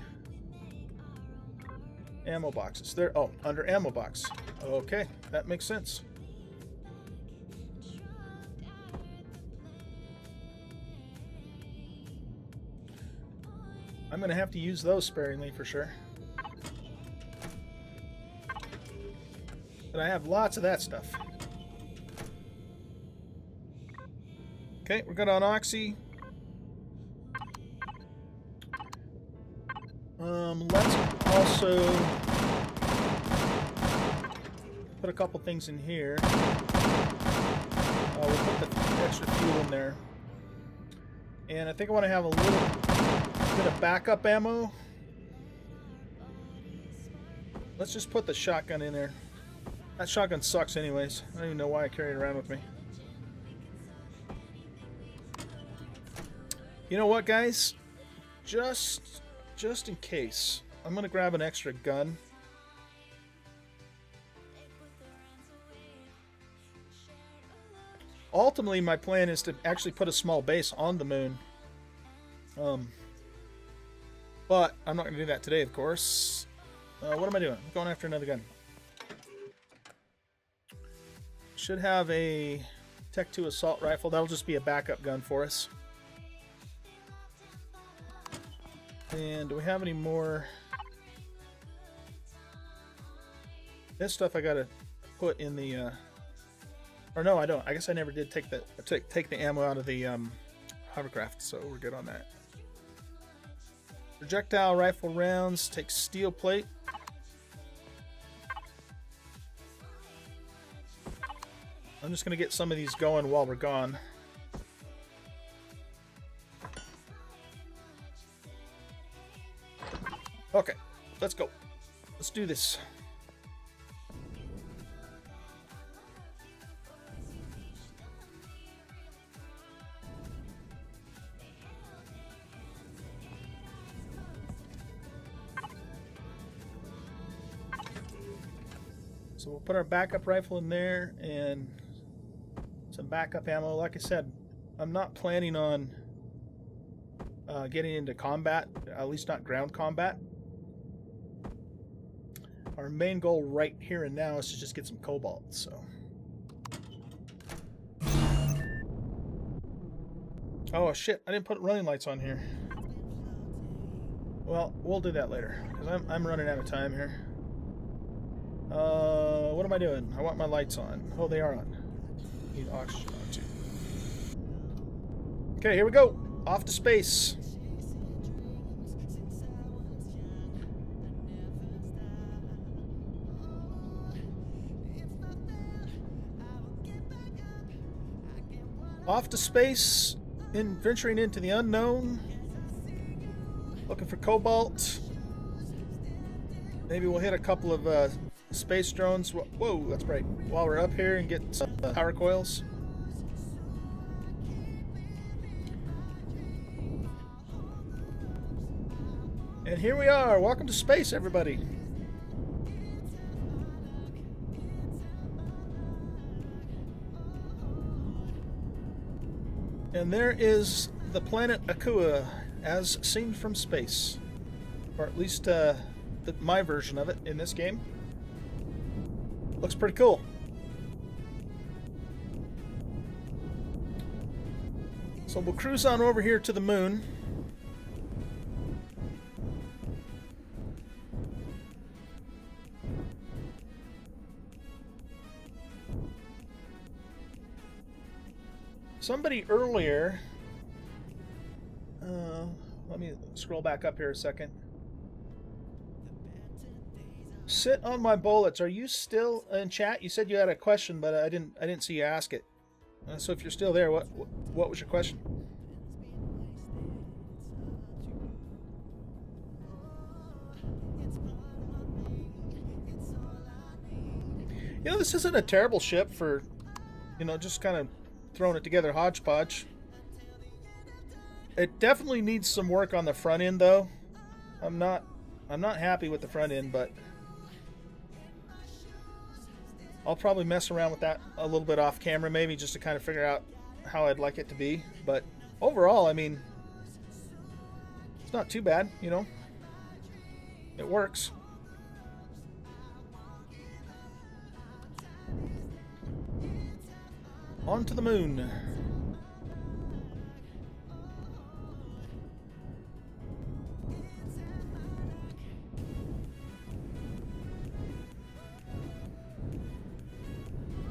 ammo boxes? There, oh, under ammo box. Okay, that makes sense. I'm going to have to use those sparingly for sure. But I have lots of that stuff. Okay, we're good on Oxy. Let's also put a couple things in here. We'll put the extra fuel in there. And I think I want to have a little bit of backup ammo. Let's just put the shotgun in there. That shotgun sucks anyways. I don't even know why I carry it around with me. You know what, guys? Just in case, I'm going to grab an extra gun. Ultimately, my plan is to actually put a small base on the moon. But I'm not going to do that today, of course. What am I doing? I'm going after another gun. Should have a Tech 2 assault rifle. That'll just be a backup gun for us. And do we have any more? This stuff I gotta put in the or no, I don't. I guess I never did take the ammo out of the hovercraft, so we're good on that. Projectile rifle rounds, take steel plate. I'm just gonna get some of these going while we're gone. Okay, let's go. Let's do this. So we'll put our backup rifle in there and some backup ammo. Like I said, I'm not planning on getting into combat, at least not ground combat. Our main goal right here and now is to just get some cobalt, so. Oh shit, I didn't put running lights on here. Well, we'll do that later, because I'm running out of time here. What am I doing? I want my lights on. Oh, they are on. Need oxygen on too. Okay, here we go. Off to space. Off to space, venturing into the unknown, looking for cobalt. Maybe we'll hit a couple of space drones. Whoa, that's right. While we're up here and get some power coils. And here we are. Welcome to space, everybody. And there is the planet Akua, as seen from space. Or at least my version of it in this game. Looks pretty cool. So we'll cruise on over here to the moon. Somebody earlier, let me scroll back up here a second. Sit on my bullets. Are you still in chat? You said you had a question, but I didn't see you ask it. So if you're still there, what was your question? You know, this isn't a terrible ship for, you know, just kind of throwing it together hodgepodge. It definitely needs some work on the front end, though. I'm not happy with the front end, but I'll probably mess around with that a little bit off camera, maybe, just to kind of figure out how I'd like it to be. But overall, I mean, it's not too bad, you know. It works. On to the moon.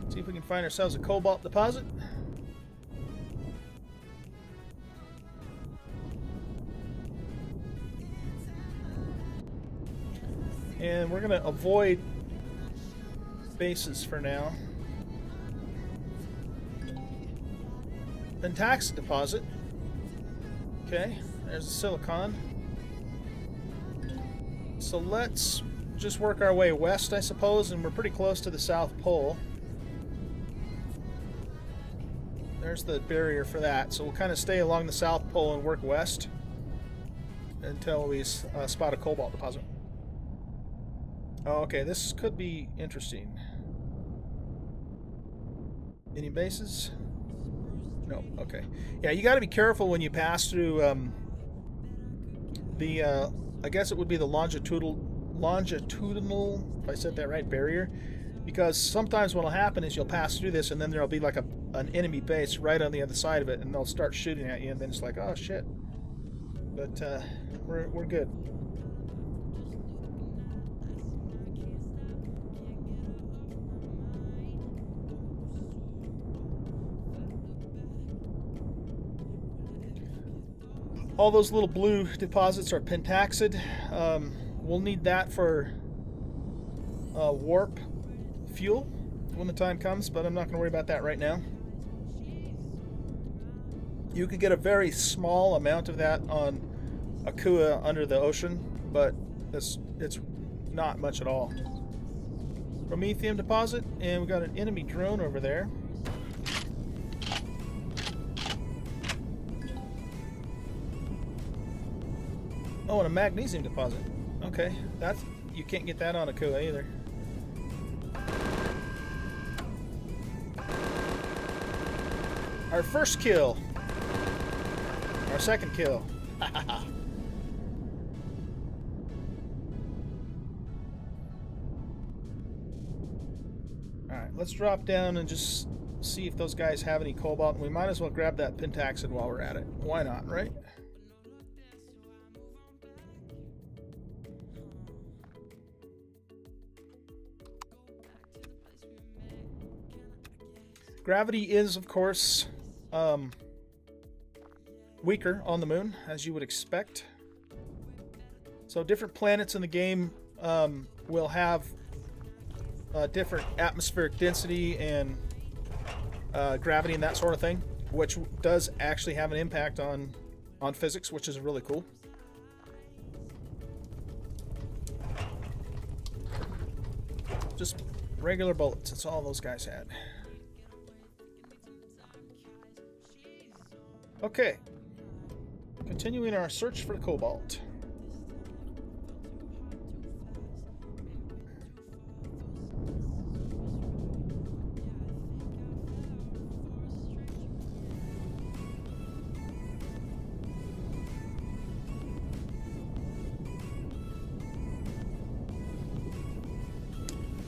See if we can find ourselves a cobalt deposit. And we're going to avoid bases for now. Pentax deposit. Okay, there's the silicon. So let's just work our way west, I suppose, and we're pretty close to the South Pole. There's the barrier for that, so we'll kind of stay along the South Pole and work west until we spot a cobalt deposit. Oh, okay, this could be interesting. Any bases? No, okay. Yeah, you got to be careful when you pass through I guess it would be the longitudinal, if I said that right, barrier. Because sometimes what will happen is you'll pass through this and then there'll be like an enemy base right on the other side of it, and they'll start shooting at you, and then it's like, oh shit. But we're good. All those little blue deposits are pentaxid. We'll need that for warp fuel when the time comes, but I'm not going to worry about that right now. You can get a very small amount of that on Akua under the ocean, but it's not much at all. Promethium deposit, and we got an enemy drone over there. Oh, and a magnesium deposit. Okay, that's, you can't get that on Akua either. Our first kill. Our second kill. Alright, let's drop down and just see if those guys have any cobalt. We might as well grab that pentaxid while we're at it. Why not, right? Gravity is, of course, weaker on the moon, as you would expect. So different planets in the game will have different atmospheric density and gravity and that sort of thing, which does actually have an impact on physics, which is really cool. Just regular bullets, that's all those guys had. Okay, continuing our search for cobalt.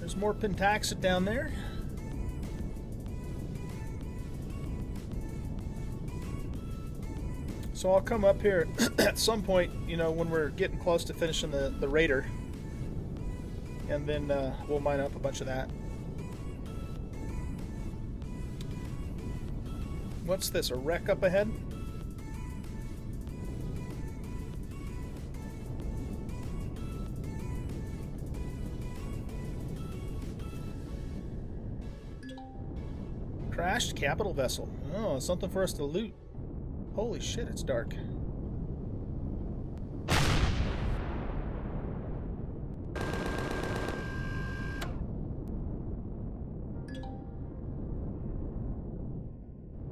There's more pentaxid down there. So I'll come up here at some point, you know, when we're getting close to finishing the raider, and then we'll mine up a bunch of that. What's this, a wreck up ahead? Crashed capital vessel. Oh, something for us to loot. Holy shit, it's dark.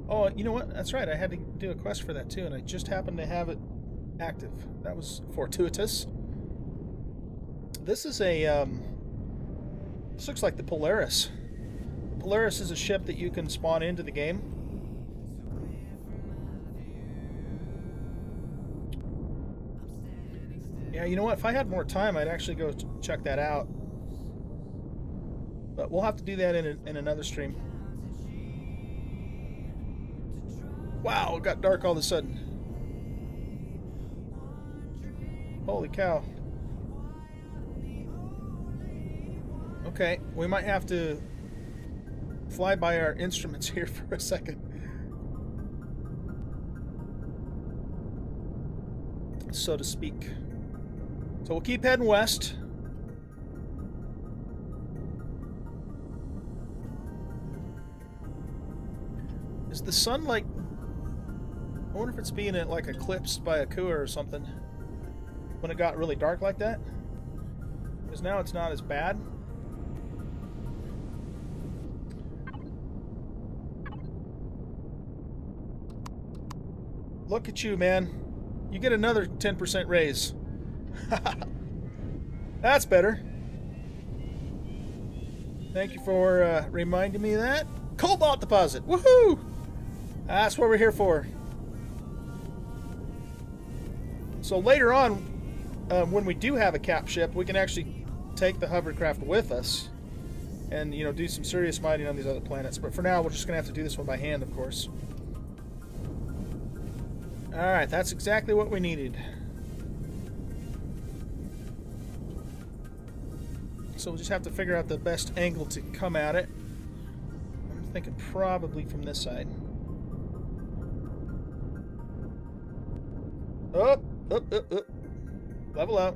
Oh, you know what? That's right. I had to do a quest for that too, and I just happened to have it active. That was fortuitous. This is a, this looks like the Polaris. Polaris is a ship that you can spawn into the game. Yeah, you know what? If I had more time, I'd actually go check that out. But we'll have to do that in another stream. Wow, it got dark all of a sudden. Holy cow. Okay, we might have to fly by our instruments here for a second. So to speak. So we'll keep heading west. Is the sun like... I wonder if it's being like eclipsed by a Akua or something when it got really dark like that. Because now it's not as bad. Look at you, man. You get another 10% raise. That's better. Thank you for reminding me of that. Cobalt deposit. Woohoo! That's what we're here for. So later on, when we do have a cap ship, we can actually take the hovercraft with us and, you know, do some serious mining on these other planets. But for now, we're just going to have to do this one by hand, of course. Alright, that's exactly what we needed. So we'll just have to figure out the best angle to come at it. I'm thinking probably from this side. Up, up, up, up. Level out.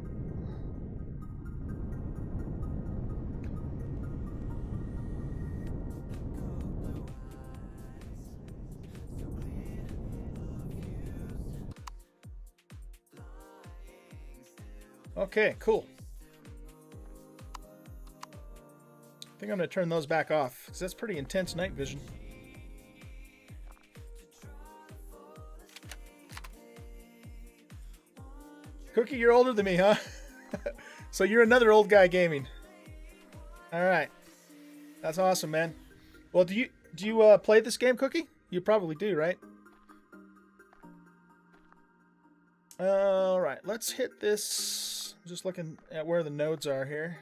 Okay, cool. I think I'm going to turn those back off, because that's pretty intense night vision. Cookie, you're older than me, huh? So you're another old guy gaming. Alright. That's awesome, man. Well, do you play this game, Cookie? You probably do, right? Alright, let's hit this. I'm just looking at where the nodes are here.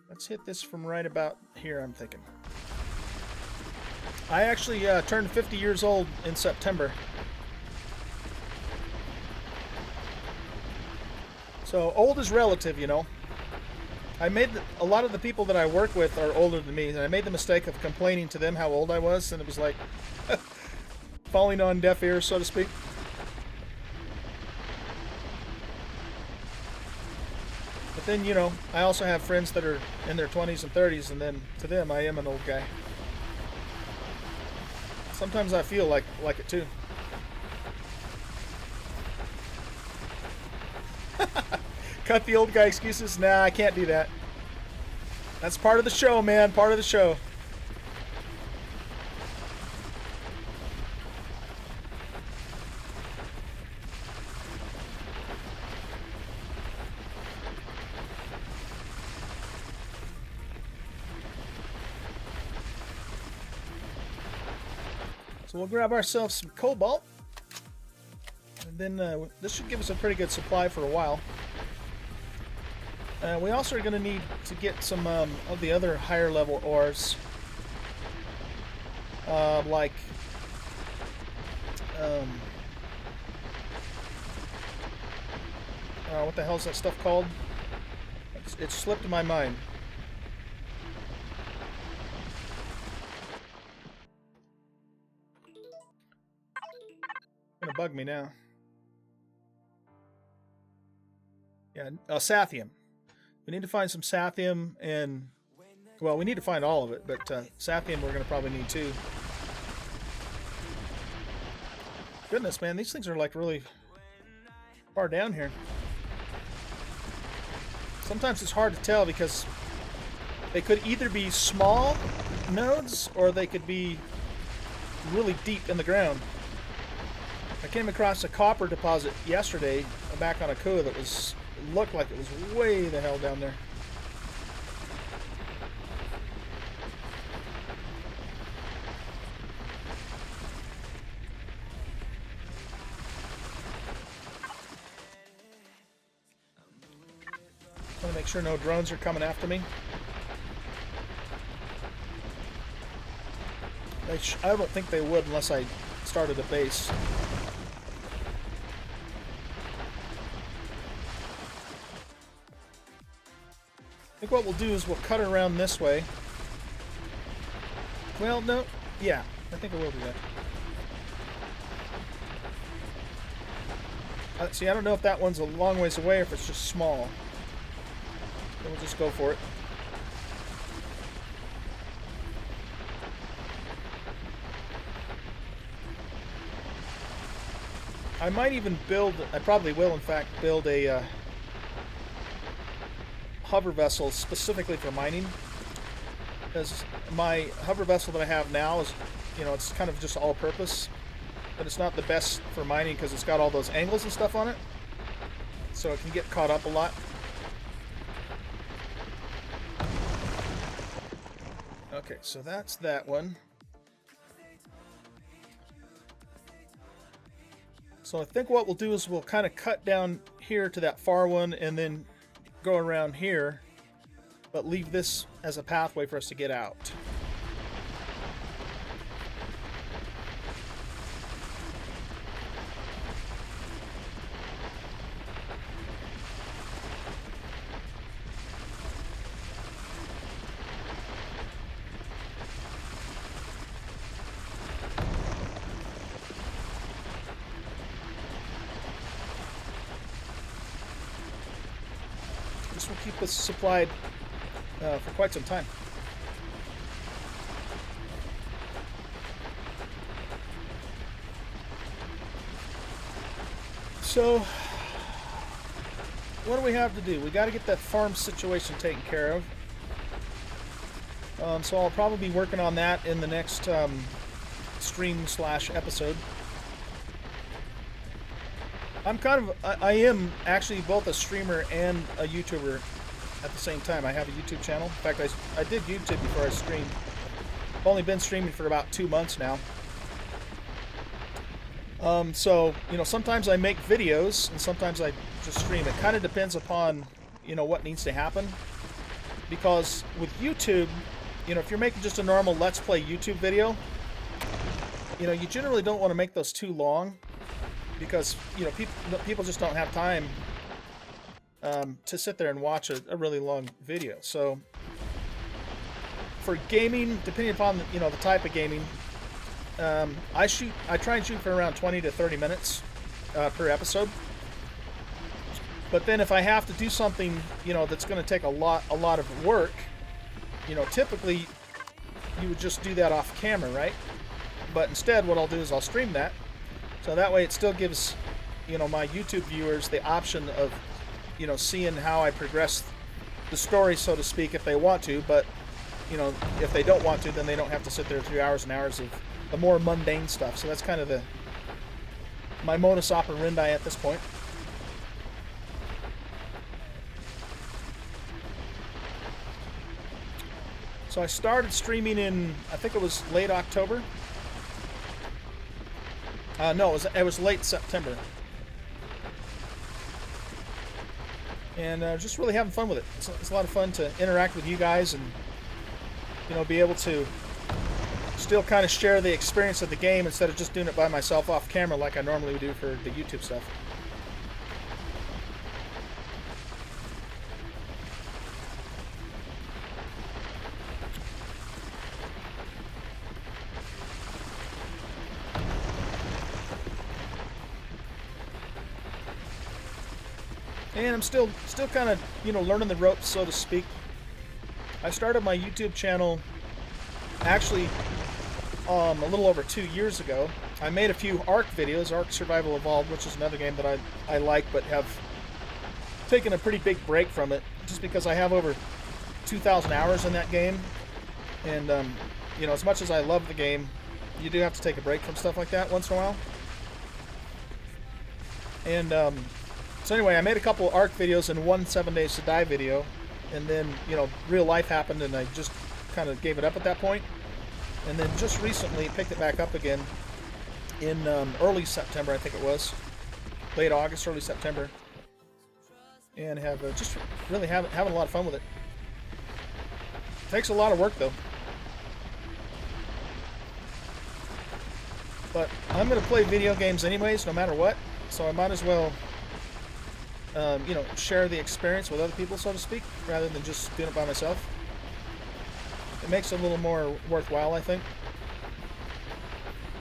Let's hit this from right about here, I'm thinking. I actually turned 50 years old in September. So old is relative, you know. A lot of the people that I work with are older than me, and I made the mistake of complaining to them how old I was, and it was like falling on deaf ears, so to speak. But then, you know, I also have friends that are in their 20s and 30s, and then to them, I am an old guy. Sometimes I feel like it too. Cut the old guy excuses? Nah, I can't do that. That's part of the show, man. Part of the show. So we'll grab ourselves some cobalt. And then this should give us a pretty good supply for a while. We also are going to need to get some of the other higher level ores. Like... what the hell is that stuff called? It slipped my mind. It's going to bug me now. Yeah, sathium. We need to find some sathium, and Well, we need to find all of it, but sapien we're going to probably need too. Goodness, man, these things are like really far down here. Sometimes it's hard to tell because they could either be small nodes or they could be really deep in the ground. I came across a copper deposit yesterday back on Akua that looked like it was way the hell down there. I want to make sure no drones are coming after me. I don't think they would unless I started a base. I think what we'll do is we'll cut around this way. Well, no. Yeah, I think I will do that. See, I don't know if that one's a long ways away or if it's just small. So we'll just go for it. I might even build, I probably will in fact, build a hover vessel specifically for mining. Because my hover vessel that I have now is, you know, it's kind of just all-purpose. But it's not the best for mining because it's got all those angles and stuff on it. So it can get caught up a lot. Okay, so that's that one. So I think what we'll do is we'll kind of cut down here to that far one and then go around here, but leave this as a pathway for us to get out. This will keep us supplied for quite some time. So, what do we have to do? We got to get that farm situation taken care of. So I'll probably be working on that in the next stream/episode. I am actually both a streamer and a YouTuber at the same time. I have a YouTube channel. In fact, I did YouTube before I streamed. I've only been streaming for about 2 months now. So, you know, sometimes I make videos and sometimes I just stream. It kind of depends upon, you know, what needs to happen. Because with YouTube, you know, if you're making just a normal Let's Play YouTube video, you know, you generally don't want to make those too long. Because, you know, people just don't have time to sit there and watch a really long video. So, for gaming, depending upon the, you know, the type of gaming, I try and shoot for around 20 to 30 minutes per episode. But then if I have to do something, you know, that's going to take a lot of work, you know, typically you would just do that off camera, right? But instead, what I'll do is I'll stream that. So that way it still gives, you know, my YouTube viewers the option of, you know, seeing how I progress the story, so to speak, if they want to. But, you know, if they don't want to, then they don't have to sit there 3 hours and hours of the more mundane stuff. So that's kind of my modus operandi at this point. So I started streaming in, I think it was late October. No, it was late September. And just really having fun with it. It's a lot of fun to interact with you guys and, you know, be able to still kind of share the experience of the game instead of just doing it by myself off camera like I normally would do for the YouTube stuff. And I'm still kind of, you know, learning the ropes, so to speak. I started my YouTube channel actually a little over 2 years ago. I made a few Ark videos, Ark Survival Evolved, which is another game that I like, but have taken a pretty big break from it, just because I have over 2,000 hours in that game. And, you know, as much as I love the game, you do have to take a break from stuff like that once in a while. And, so anyway, I made a couple Ark videos and one 7 Days to Die video. And then, you know, real life happened and I just kind of gave it up at that point. And then just recently picked it back up again in early September, I think it was. Late August, early September. And have just really having a lot of fun with it. Takes a lot of work, though. But I'm going to play video games anyways, no matter what. So I might as well, you know, share the experience with other people, so to speak, rather than just doing it by myself. It makes it a little more worthwhile, I think.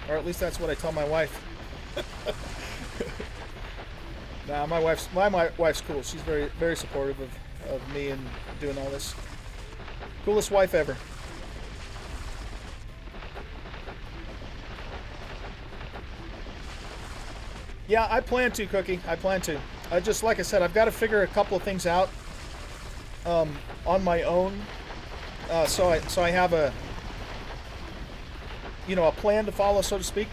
Or at least that's what I tell my wife. Nah, my wife's cool. She's very, very supportive of me and doing all this. Coolest wife ever. Yeah, I plan to, Cookie. I plan to. Just like I said, I've got to figure a couple of things out on my own. So I have a, you know, a plan to follow, so to speak.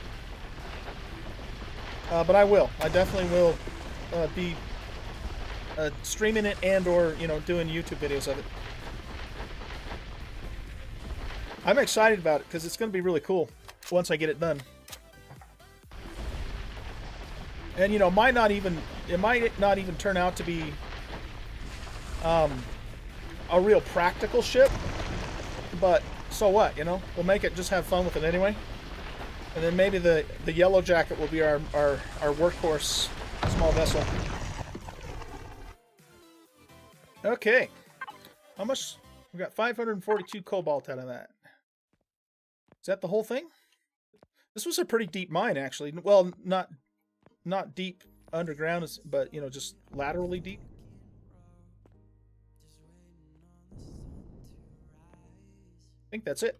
But I will. I definitely will be streaming it and or, you know, doing YouTube videos of it. I'm excited about it because it's going to be really cool once I get it done. And, you know, it might not even turn out to be a real practical ship, but so what, you know? We'll make it, just have fun with it anyway. And then maybe the Yellow Jacket will be our workhorse small vessel. Okay. How much? We got 542 cobalt out of that. Is that the whole thing? This was a pretty deep mine, actually. Well, not deep underground, but, you know, just laterally deep. I think that's it.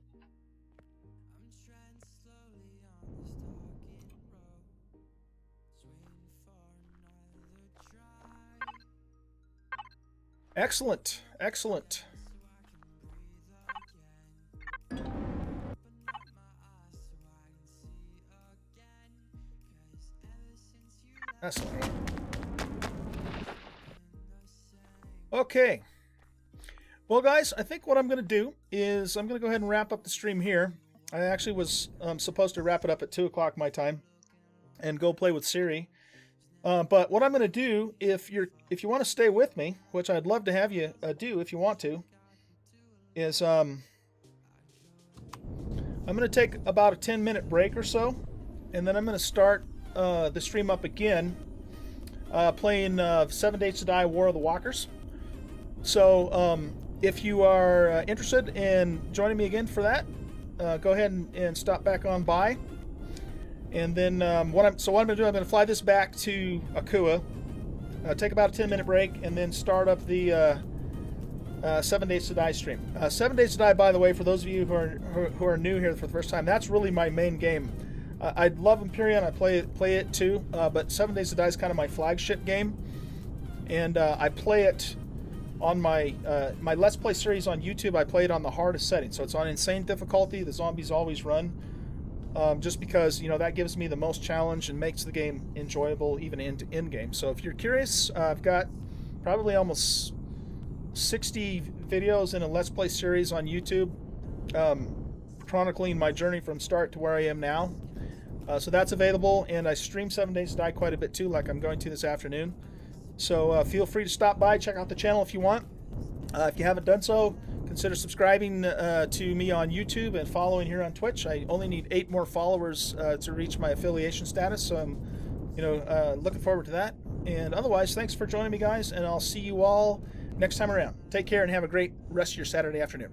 Excellent, excellent. Excellent. Okay. Well, guys, I think what I'm going to do is I'm going to go ahead and wrap up the stream here. I actually was supposed to wrap it up at 2 o'clock my time and go play with Siri. But what I'm going to do, if you want to stay with me, which I'd love to have you do if you want to, is I'm going to take about a 10-minute break or so, and then I'm going to start the stream up again, playing 7 Days to Die War of the Walkers. So if you are interested in joining me again for that, go ahead and stop back on by. And then what I'm going to do, I'm going to fly this back to Akua, take about a 10-minute break, and then start up the 7 Days to Die stream. 7 Days to Die, by the way, for those of you who are new here for the first time, that's really my main game. I love Empyrion. I play it too, but 7 Days to Die is kind of my flagship game, and I play it on my my Let's Play series on YouTube. I play it on the hardest setting, so it's on insane difficulty. The zombies always run. Just because, you know, that gives me the most challenge and makes the game enjoyable even in game. So if you're curious, I've got probably almost 60 videos in a Let's Play series on YouTube, chronicling my journey from start to where I am now. So that's available, and I stream 7 Days to Die quite a bit too, like I'm going to this afternoon. So feel free to stop by, check out the channel if you want. If you haven't done so, consider subscribing to me on YouTube and following here on Twitch. I only need 8 more followers to reach my affiliation status, so I'm, you know, looking forward to that. And otherwise, thanks for joining me, guys, and I'll see you all next time around. Take care and have a great rest of your Saturday afternoon.